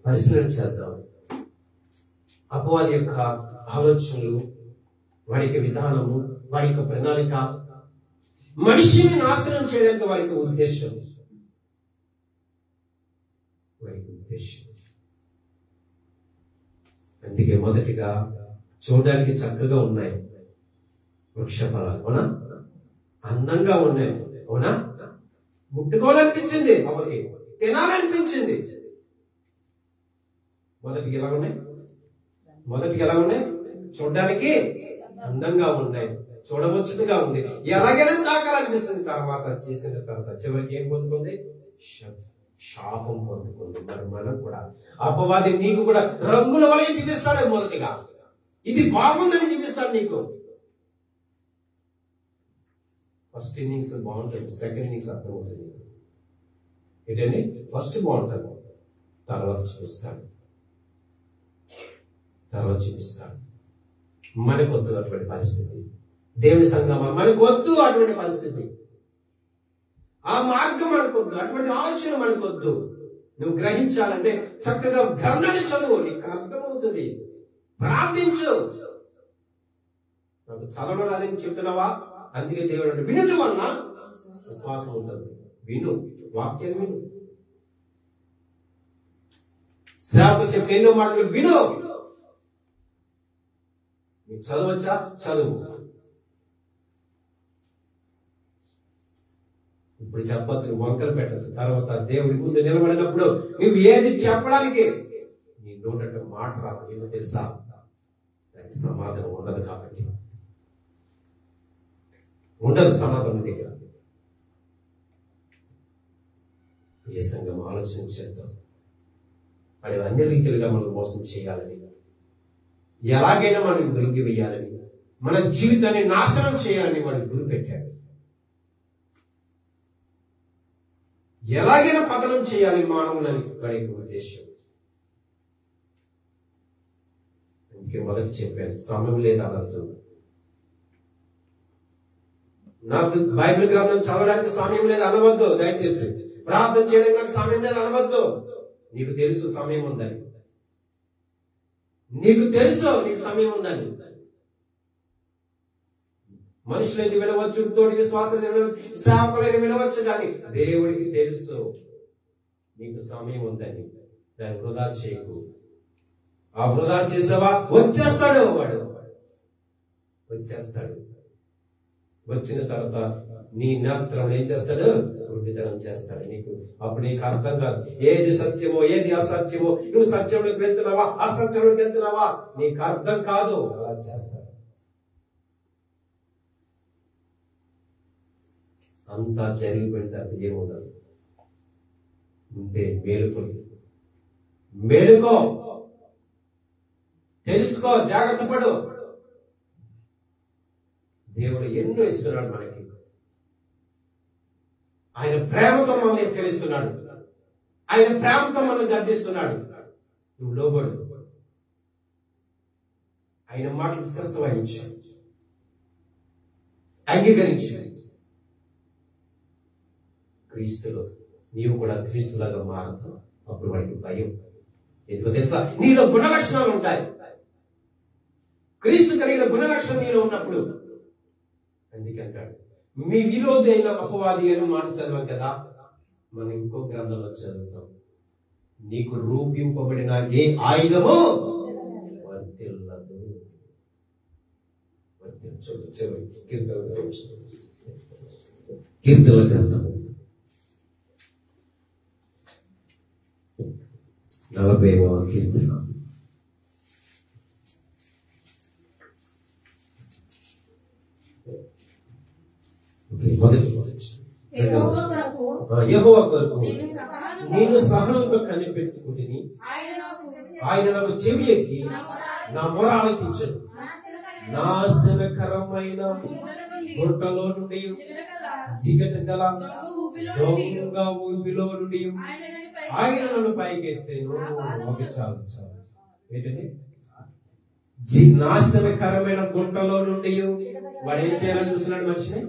పరిశీలన చేద్దాం. అపవాది యొక్క ఆలోచనలు, వాడి యొక్క విధానము, వాడి యొక్క ప్రణాళిక, మనిషిని నాశనం చేయడానికి వారి యొక్క ఉద్దేశం. అందుకే మొదటిగా చూడడానికి చక్కగా ఉన్నాయి వృక్ష ఫలాలు, అవునా? అందంగా ఉన్నాయి, అవునా? ముట్టుకోవాలనిపించింది, అవకి తినాలనిపించింది. మొదటికి ఎలా ఉన్నాయి? చూడడానికి అందంగా ఉన్నాయి, చూడవచ్చుగా ఉంది, ఎలాగైనా తాకాలనిపిస్తుంది. తర్వాత చేసిన తర్వాత చివరికి ఏం పొందుకుంది? శాపం పొందుకుంది. మరి మనం కూడా అపవాది నీకు కూడా రంగుల వలె చూపిస్తాడు. మొదటిగా ఇది బాగుందని చూపిస్తాడు నీకు. ఫస్ట్ ఇన్నింగ్స్ బాగుంటుంది, సెకండ్ ఇన్నింగ్స్ అర్థమవుతుంది ఏంటండి. ఫస్ట్ బాగుంటుంది, తర్వాత చూపిస్తాడు. మనకొద్దు అటువంటి పరిస్థితి. దేవుని సంగమా, మనకొద్దు అటువంటి పరిస్థితి. ఆ మార్గం మనకొద్దు, అటువంటి ఆలోచన మనకొద్దు. నువ్వు గ్రహించాలంటే చక్కగా గ్రంథాన్ని చదువు, నీకు అర్థమవుతుంది. ప్రార్థించు. నాకు చదవడం రాదని చెప్తున్నావా? అందుకే దేవుడు అంటే వినుట వలన విశ్వాసం ఉంటుంది. విను, వాక్యాన్ని విను. సేవకులు చెప్పిన ఎన్నో మాటలు విను. నీకు చదవచ్చా? చదువు. ఇప్పుడు చెప్పచ్చు, వంకలు పెట్టచ్చు. తర్వాత దేవుడి ముందు నిలబడినప్పుడు నువ్వు ఏది చెప్పడానికి నీ నోట మాట రాదు. ఏమో తెలుసా? దానికి సమాధానం ఉండదు. కాబట్టి ఉండదు సమాధానం దగ్గర. ఏ సంఘం ఆలోచించేద్దాం. వాడి అన్ని రీతిలుగా మనం మోసం చేయాలని, ఎలాగైనా మనం గురించి వేయాలని, మన జీవితాన్ని నాశనం చేయాలని వాడు గురి పెట్టాడు. ఎలాగైనా పతనం చేయాలి మానవులని వాడి ఉద్దేశం. అందుకే మొదటి చెప్పాను, సమయం లేదా అనద్దు. నాకు బైబిల్ గ్రంథం చదవడానికి సమయం లేదు అనవద్దు. దయచేసి ప్రార్థన చేయడానికి నాకు సమయం లేదు అనవద్దు. నీకు తెలుసు సమయం ఉందని. నీకు తెలుసు నీకు సమయం ఉందని. మనుషులైతే వినవచ్చు, తోటి విశ్వాసం సేవకులైన వినవచ్చు, కానీ దేవుడికి తెలుసు నీకు సమయం ఉందని. దాన్ని వృధా చేయకు. ఆ వృధా చేసావా వచ్చేస్తాడు. వాడు వచ్చేస్తాడు. వచ్చిన తర్వాత నీ నేత్రం ఏం చేస్తాడు? వృద్ధితనం చేస్తాడు నీకు. అప్పుడు నీకు అర్థం కాదు ఏది సత్యమో ఏది అసత్యమో. నువ్వు సత్యంలోకి వెళ్తున్నావా అసత్యంలోకి వెళ్తున్నావా నీకు అర్థం కాదు. అలా చేస్తాడు. అంతా జరిగిపోయిన తర్వాత ఏముండదు. ఉంటే మేలుకో, తెలుసుకో, జాగ్రత్త పడు. దేవుడు ఎన్నో ఇస్తున్నాడు మనకి. ఆయన ప్రేమతో మనల్ని హెచ్చరిస్తున్నాడు. ఆయన ప్రేమతో మనల్ని గద్దిస్తున్నాడు. నువ్వు లోబడు. ఆయన మాటలు శిరస్సు వహించు, అంగీకరించు. క్రీస్తులో నీవు కూడా క్రీస్తులాగా మారుతావు. అప్పుడు వాడికి భయం. ఎందుకో తెలుసా? నీలో గుణలక్షణాలు ఉంటాయి. క్రీస్తు కలిగిన గుణలక్షణం నీలో ఉన్నప్పుడు. అందుకంటాడు మీ విరోధి అయిన అపవాది అని మాట చదివాం కదా. మనం ఇంకో గ్రంథంలో చదువుతాం, నీకు రూపింపబడిన ఏ ఆయుధము వర్తిల్లదు. కీర్తనల గ్రంథం 40వ కీర్తన. యెహోవా కొరకు నేను సహనంతో కనిపెట్టుకుంటుని, ఆయన నాకు చెవి ఎక్కి నా మొర ఆలకించను. నాశనకరమైన గుట్టలో నుండి, జిగట గల దొంగ ఊబిలో నుండి ఆయన నన్ను పైకెత్తెను. ఏంటండి? నాశనకరమైన గుట్టలో నుండి వాడు ఏం చేయాలని చూస్తున్నాడు? మనిషిని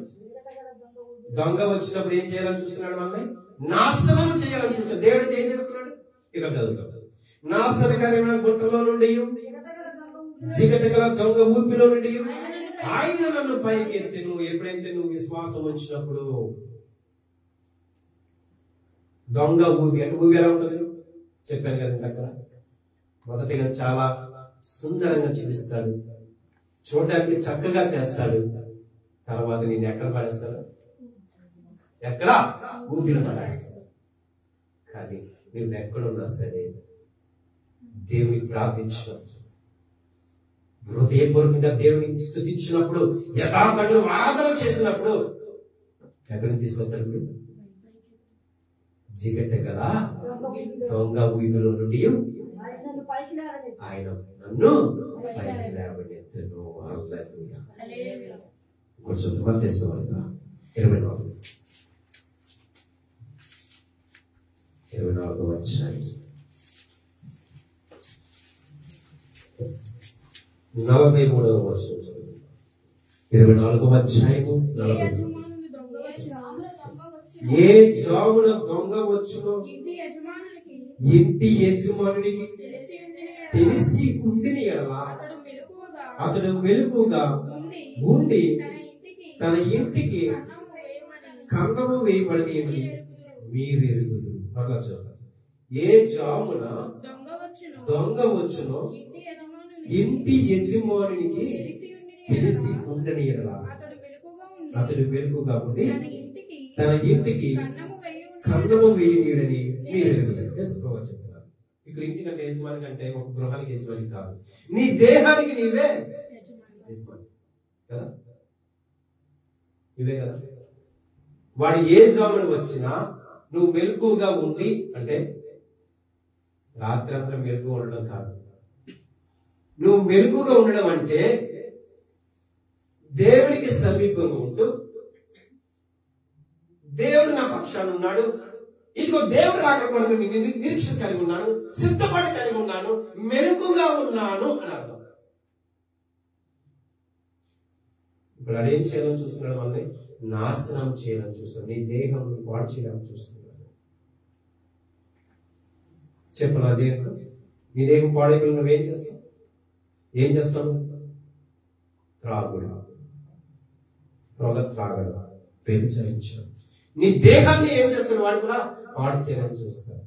దొంగ వచ్చినప్పుడు ఏం చేయాలని చూస్తున్నాడు? మనల్ని నాశనం చేయాలని చూస్తున్నాడు. దేవుడు ఏం చేస్తున్నాడు? ఇక్కడ చదువుతాడు. నాశనకరమైన గుట్టలో నుండి, జిగట గల దొంగ ఊపిలో నుండి ఆయన నన్ను పైకి ఎత్తెను. ఎప్పుడైతే నువ్వు విశ్వాసం వచ్చినప్పుడు, దొంగ ఊపి అంటే ఊపి ఎలా ఉంటుంది చెప్పాను కదా అక్కడ. మొదటిగా చాలా సుందరంగా చూపిస్తాడు, చూడడానికి చక్కగా చేస్తాడు. తర్వాత నేను ఎక్కడ పడేస్తాడు? ఎక్కడ? ఊపిలో పడేస్తాడు. కానీ నువ్వు ఎక్కడున్నా సరే దేవునికి ప్రార్థించు, హృదయపూర్వకంగా దేవుని స్తుతించినప్పుడు, యథార్థంగా ఆరాధన చేసినప్పుడు ఎక్కడి నుంచి తీసుకొస్తారు? చీకటి గల దొంగ ఊపిలో నుండి ఆయన నన్ను పైకి లేవనెత్తును. హల్లెలూయా. కొంచెం మత్తయి 24వ అధ్యాయం 43వ వచనం. 24వ అధ్యాయము 43. ఏ జామున దొంగ వచ్చునో ఇంటి యజమానునికి తెలిసి ఉండిన ఎడల అతడు మెలకువగా ఉండి తన ఇంటికి కన్నము వేయబడి మీరు ఎరుగుదురు. మరలా చూద్దాం. ఏ జామున దొంగ వచ్చునో ఇంటి యజమానునికి తెలిసి ఉండని ఎడల అతడు మెలకువగా ఉండి తన ఇంటికి కన్నము వేయనీయడని మీరు ఎరుగుతారు. చెప్తున్నారు ఇక్కడ. ఇంటి కంటే యజమాని కంటే ఒక గృహానికి యజమాని కాదు, నీ దేహానికి నీవే యజమాని కదా, ఇవే కదా. వాడు ఏ జామును వచ్చినా నువ్వు మెలకువగా ఉండి, అంటే రాత్రంతా మెలకుగా ఉండడం కాదు. నువ్వు మెలకుగా ఉండడం అంటే దేవునికి సమీపంగా ఉంటూ, దేవుడు నా పక్షాన ఉన్నాడు, ఇదిగో దేవుడు రాక కొరకు నిరీక్షణ కలిగి ఉన్నాను, సిద్ధపడి కలిగి ఉన్నాను, మెలకుగా ఉన్నాను అని అర్థం. ఇప్పుడు అదేం చేయాలని చూస్తున్నాడు? మనల్ని నాశనం చేయాలని చూస్తున్నాడు. నీ దేహం పాడు చేయాలని చూస్తున్నాడు. చెప్పను అదే. నీ దేహం పాడైపోయి నువ్వేం చేస్తావు? ఏం చేస్తావు? త్రాగుడు, పొగ త్రాగడం, వ్యభిచరించడం. నీ దేహాన్ని ఏం చేస్తాడు? వాడు కూడా పాడు చేయాలని చూస్తాడు,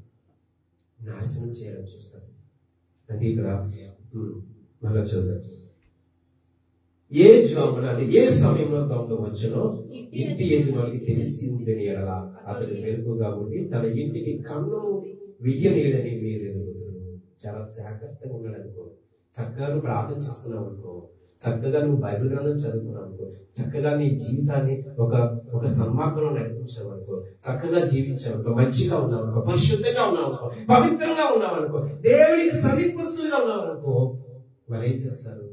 నాశనం చేయాలని చూస్తాడు. అంటే ఇక్కడ మళ్ళా చూద్దాం. ఏ జామున అంటే ఏ సమయంలో దొంగ వచ్చునో ఇంటి యజమానికి తెలిసి ఉందని ఎడల అతడు మెలకుగా ఉండి తన ఇంటికి కన్ను వెయ్యనీయడని మీరు ఎరుగుదురు. చాలా జాగ్రత్తగా ఉన్నాడు అనుకో. చక్కగా నువ్వు ప్రార్థన చేసుకున్నావు అనుకో, చక్కగా నువ్వు బైబిల్ గ్రంథం చదువుకున్నావు అనుకో, చక్కగా నీ జీవితాన్ని ఒక సన్మార్గంలో నడిపించావు అనుకో, చక్కగా జీవించావు అనుకో, మంచిగా ఉన్నావు అనుకో, పరిశుద్ధంగా ఉన్నావు అనుకో, పవిత్రంగా ఉన్నావు అనుకో, దేవుడికి సమీపస్తులుగా ఉన్నావు అనుకో, వాళ్ళు ఏం చేస్తారు?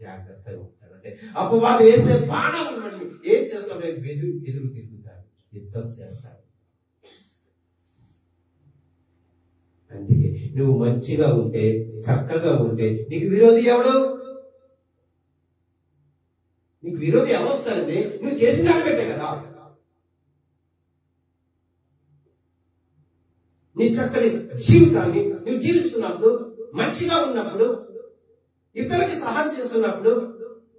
జాగ్రత్తగా ఉంటారు. అంటే అపవాదు వేసే బాణాలు ఏం చేస్తాడు? ఎదురు తిరుగుతారు, యుద్ధం చేస్తారు. అందుకే నువ్వు మంచిగా ఉంటే, చక్కగా ఉంటే నీకు విరోధి ఎవడు? నీకు విరోధి ఎవరు వస్తారండి? నువ్వు చేసిన దాన్ని పెట్టే కదా. నీ చక్కని జీవితాన్ని నువ్వు జీవిస్తున్నప్పుడు, మంచిగా ఉన్నప్పుడు, ఇతరులకి సహాయం చేస్తున్నప్పుడు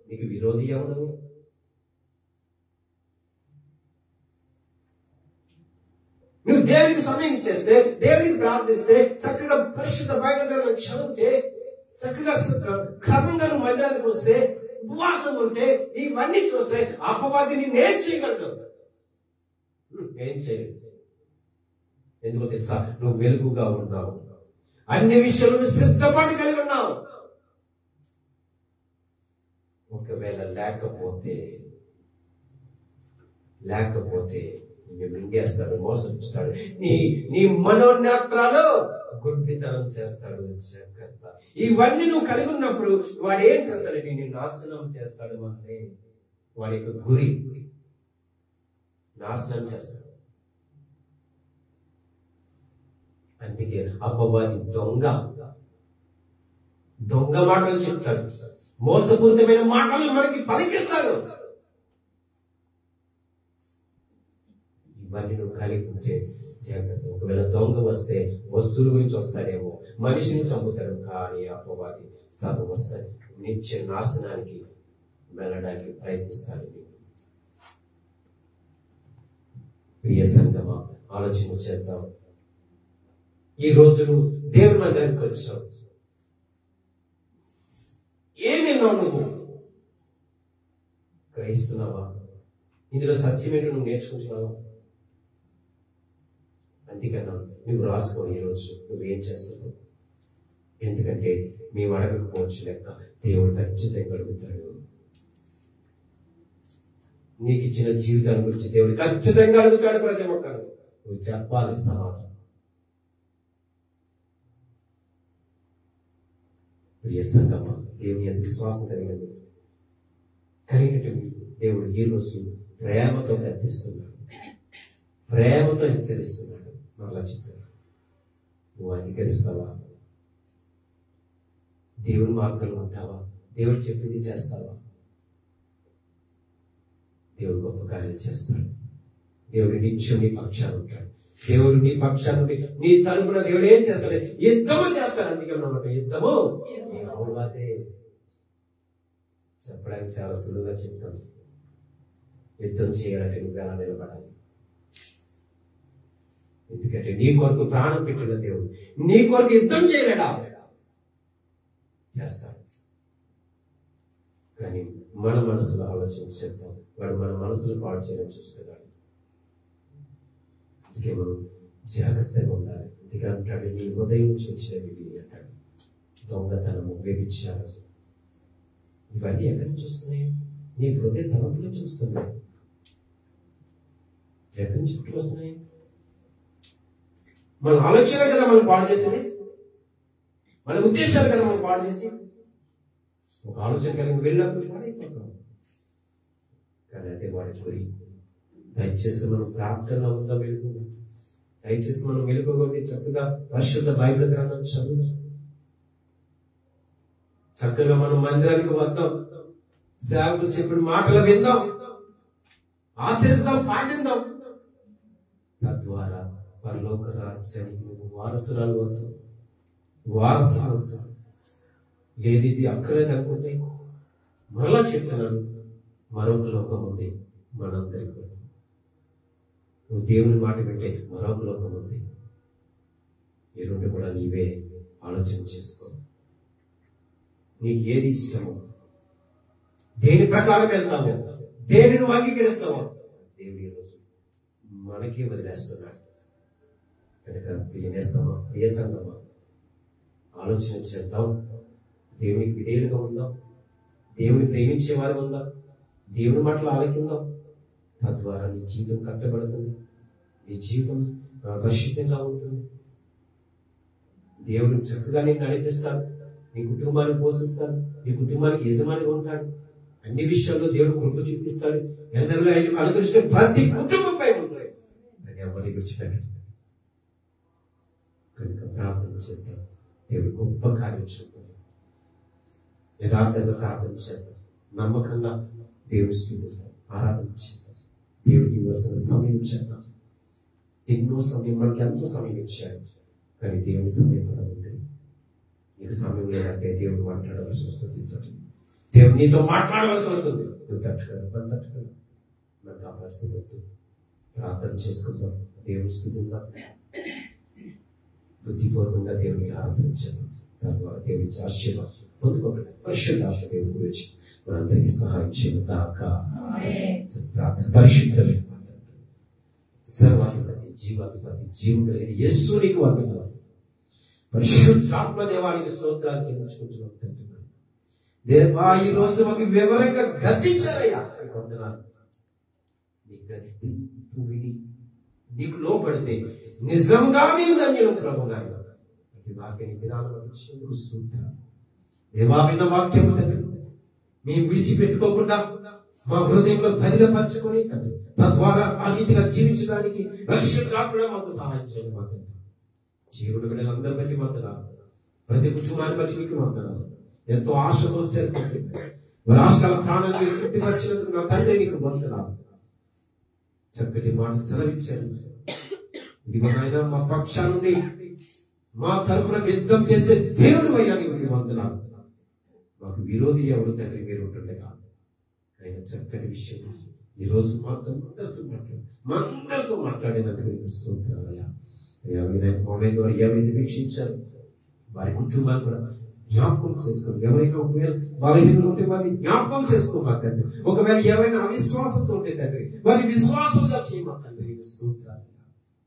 నీకు విరోధి ఎవడు? నువ్వు దేవునికి సమయం చేస్తే, దేవునికి ప్రార్థిస్తే, చక్కగా పరిశుద్ధ బైబిల్ గ్రంథం చదివితే, చక్కగా క్రమంగా నువ్వు మందిరానికి వస్తే, ఉపవాసం ఉంటే, ఇవన్నీ చూస్తే అపవాది నిన్ను ఏం చేయగలడు? ఏం చేయలేదు. ఎందుకో తెలుసా? నువ్వు వెలుగుగా ఉన్నావు, అన్ని విషయాలను సిద్ధపడి కలిగి ఉన్నావు. ఒకవేళ లేకపోతే నిన్ను మింగేస్తాడు, మోసపుస్తాడు, నీ మనోనేత్రాలు గుడ్డితనం చేస్తాడు. జాగ్రత్త. ఇవన్నీ నువ్వు కలిగి ఉన్నప్పుడు వాడు ఏం చేస్తాడు? నిన్ను నాశనం చేస్తాడు. మనల్ని వాడి యొక్క గురి నాశనం చేస్తాడు. అందుకే అపవాది దొంగ మాటలు చెప్తాడు, మోసపూరితమైన మాటలు మనకి పలికిస్తాడు. ఇవన్నీ నువ్వు కలిగి ఉంటే జాగ్రత్త. ఒకవేళ దొంగ వస్తే వస్తువుల గురించి వస్తాడేమో, మనిషిని చంపుతాడు. కానీ అపవాది సర్వస్థాయి నిత్య నాశనానికి వెళ్ళడానికి ప్రయత్నిస్తాడు. ప్రియ సంగమా, ఆలోచన చేద్దాం. ఈ రోజు నువ్వు దేవుని మందిరానికి వచ్చావు, ఏమేనావు? నువ్వు గ్రహిస్తున్నావా? ఇందులో సత్యమేంటో నువ్వు నేర్చుకుంటున్నావా? అందుకన్నా నువ్వు రాసుకో. ఈరోజు నువ్వేం చేస్తున్నావు, ఎందుకంటే మేము అడగకపోవచ్చు లెక్క దేవుడు ఖచ్చితంగా అడుగుతాడు. నీకు ఇచ్చిన జీవితాన్ని గురించి దేవుడు ఖచ్చితంగా అడుగుతాడు. ప్రతి ఒక్కరు నువ్వు చెప్పాలి సమాధానం. ప్రియ సంగమా, దేవుని అంత విశ్వాసం కలిగినది దేవుడు ఈ రోజు ప్రేమతో గద్దిస్తున్నాడు, ప్రేమతో హెచ్చరిస్తున్నాడు. మరలా చెప్తున్నాడు, నువ్వు అంగీకరిస్తావా? దేవుని మార్గంలో ఉంటావా? దేవుడు చెప్పింది చేస్తావా? దేవుడు గొప్ప కార్యాలు చేస్తాడు. దేవుడు నిత్యం నీ పక్షాన్ని ఉంటాడు. దేవుడు నీ పక్షాన్ని నీ తరపున దేవుడు ఏం చేస్తాడు? యుద్ధము చేస్తాడు. అందుకే ఉన్నమాట యుద్ధము అదే చెప్పడానికి చాలా సులువుగా చెప్తాను. యుద్ధం చేయాలంటే నువ్వు ఎలా నిలబడాలి? ఎందుకంటే నీ కొరకు ప్రాణం పెట్టిన దేవుడు నీ కొరకు యుద్ధం చేయలేడా? చేస్తాడు. కానీ మన మనసులో ఆలోచన చేద్దాం. వాడు మన మనసులో పాడు చేయాలని చూస్తున్నాడు. అందుకే మనం జాగ్రత్తగా ఉండాలి. అందుకే అంటాడు, నీ హృదయం నుంచి వచ్చినవి అంటాడు. దొంగతనము, వ్యభిచారం, ఇవన్నీ ఎక్కడి నుంచి వస్తున్నాయి? నీ హృదయ తలంపు నుంచి వస్తున్నాయి. ఎక్కడి నుంచి చుట్టూ వస్తున్నాయి? మన ఆలోచన కదా మనం పాడు చేసేది, మన ఉద్దేశాలు కదా మనం పాడు చేసి. ఒక ఆలోచన కలిగి వెళ్ళినప్పుడు పాడైపోతాం. కానీ అదే వాడి గురి. దయచేసి మనం ప్రార్థనలో ఉందా వెలుగుగా? దయచేసి మనం వెలుగుగా చక్కగా పరిశుద్ధ బైబిల్ గ్రంథం చదువుదాం. చక్కగా మనం మందిరానికి వద్దాం, సేవకులు చెప్పిన మాటలు విందాం, ఆచరిద్దాం, పాటిద్దాం. తద్వారా పరలోక రాజ్యానికి నువ్వు వారసురాలు అవుతావు, వారసులు అవుతావు. లేదు ఇది అక్కర్లేదు అనుకుంటే మరలా చెప్తున్నాను, మరొక లోకం ఉంది మనందరికీ. నువ్వు దేవుని మాట వింటే మరొక లోకం ఉంది. ఈ రెండు కూడా నీవే ఆలోచన చేసుకో. నీకు ఏది ఇష్టమో, దేని ప్రకారం వెళ్తావో, దేని నువ్వు అంగీకరిస్తావో దేవుడు ఈరోజు మనకే వదిలేస్తున్నాడు. కనుక ప్రియనేస్తామా, ప్రియ సంగమా, ఆలోచన చేద్దాం. దేవునికి విధేయులుగా ఉందాం, దేవుని ప్రేమించే వారు ఉందాం, దేవుని మాటలు ఆలకిందాం. తద్వారా నీ జీవితం కట్టబడుతుంది, నీ జీవితం పరిశుద్ధంగా ఉంటుంది. దేవుడు చక్కగా నేను నడిపిస్తాడు, నీ కుటుంబాన్ని పోషిస్తాడు, నీ కుటుంబానికి యజమానిగా ఉంటాడు. అన్ని విషయాల్లో దేవుడు కృప చూపిస్తాడు. ఎందరిలో ఆయన కలుగరిస్తే ప్రతి కుటుంబంపై ఉంటాయి. అని ఎవరిని విడిచిపెట్టాడు. కనుక ప్రార్థన చేద్దాం, దేవుడు గొప్ప కార్యం చూద్దాం. యథార్థంగా ప్రార్థన చేద్దాం, నమ్మకంగా దేవుని స్తుతిద్దాం, ఆరాధన చేద్దాం. దేవుడికి ఇవ్వాల్సిన సమయం చేద్దాం. ఎన్నో సమయం, మనకి ఎంతో సమయం ఇచ్చాడు, కానీ దేవుని సమయం కూడా ఉంది. నీకు సమయం లేదంటే దేవుడు మాట్లాడవలసి వస్తుంది, దేవుడు నీతో మాట్లాడవలసి వస్తుంది. నువ్వు తట్టుకోవాలి, నాకు ఆ పరిస్థితి వద్దు. ప్రార్థన చేసుకుందాం, దేవుని స్తుతిద్దాం, బుద్ధిపూర్వకంగా దేవునికి ఆరాధన చేద్దాం. తద్వారా దేవుడి ఆశీర్వాదం పొందుకోవాలి. పరిశుద్ధాత్మ దేవుడి గురించి మనందరికీ సహాయం చేయను కాక. ప్రార్థన. పరిశుద్ధ సర్వాధిపతి, జీవాధిపతి, జీవుడు కలిగిన యేసు నీకు వందనాలు. పరిశుద్ధాత్మ దేవానికి స్తోత్రాలు చెల్లించుకుంటున్నాం. దేవా, ఈ రోజు మాకు వివరంగా గద్దించారయ్యా, వందనాలు. నీ గద్దింపు విని నీకు లోపడితే నిజంగా మేము ధన్యులం ప్రభు. నాయన వాక్యాన్ని దినాలను ఇచ్చేందుకు స్తోత్రం. దేవా, విన్న వాక్యం తండ్రి మేము విడిచిపెట్టుకోకుండా మా హృదయంలో బదిలపరచుకొని తండ్రి తద్వారా ఆ రీతిగా జీవించడానికి పరిశుద్ధాత్ముడే మాకు సహాయం చేయండి. మా తండ్రి జీవుడు బిడ్డలందరి బట్టి వందనాలు, ప్రతి కుటుంబాన్ని బట్టి మీకు వందనాలు. ఎంతో ఆశతో చేరుతుంది రాష్ట్రాల ప్రాణాన్ని తృప్తిపరిచినందుకు నా తండ్రి నీకు వందనాలు. చక్కటి మాట సెలవిచ్చారు. ఇదిగో నాయన, మా పక్షాన్ని మా తరపున యుద్ధం చేసే దేవుడు అయ్యా నీకు వందనాలు. మాకు విరోధి ఎవరు తండ్రి మీరు ఉంటుండగా ఆయన చక్కటి విషయం ఈరోజు మాతో అందరితో మాట్లాడినందుకు నీకు స్తోత్రాలయ్యా. ద్వారా ఎవరైతే వీక్షించారు వారి కుటుంబాన్ని కూడా జ్ఞాపకం చేసుకోండి. ఎవరైనా ఒకవేళ బలహీనలు ఉంటే వారిని జ్ఞాపకం చేసుకోమా తండ్రి. ఒకవేళ ఎవరైనా అవిశ్వాసంతో ఉంటే తండ్రి వారి విశ్వాసంగా చేయమా తండ్రి. స్తోత్రాలు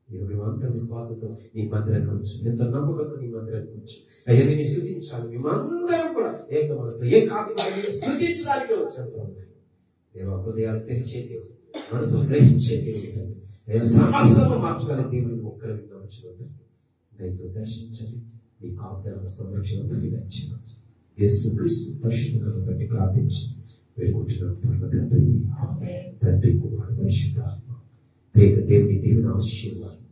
మేమంతా విశ్వాసంతో నీ మందిరానికి వచ్చు, ఎంతో నమ్మకంతో నీ మందిరానికి వచ్చు. అయ్యా నేను స్తుతించాలి, మేమందరం కూడా ఏక మనసుతో ఏ కాపీ స్తుతించడానికి వచ్చాను. దేవ హృదయాలు తెరిచే దేవుడు, మనసును గ్రహించే దేవుడు, సమస్తము మార్చగల దేవుని ఒక్కరు విన్నాము. దయతో దర్శించండి, మీ కాపుదల సంరక్షణ దయచేయండి. యేసుక్రీస్తు పరిశుద్ధులను బట్టి ప్రార్థించి వేడుకుంటున్నాం పరమ తండ్రి. తండ్రి కుమారుడు పరిశుద్ధాత్మ దేవుని దేవుని ఆశీర్వాదం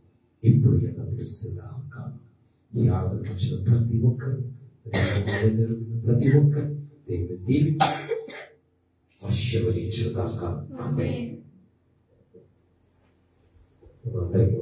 ఇప్పుడు ఎలా పిలుస్తుందా కాదు. ఈ ఆరాధన వచ్చిన ప్రతి ఒక్కరు ప్రతి ఒక్కరు దేవుని దీవించి ఆశీర్వదించుగాక. అందరికీ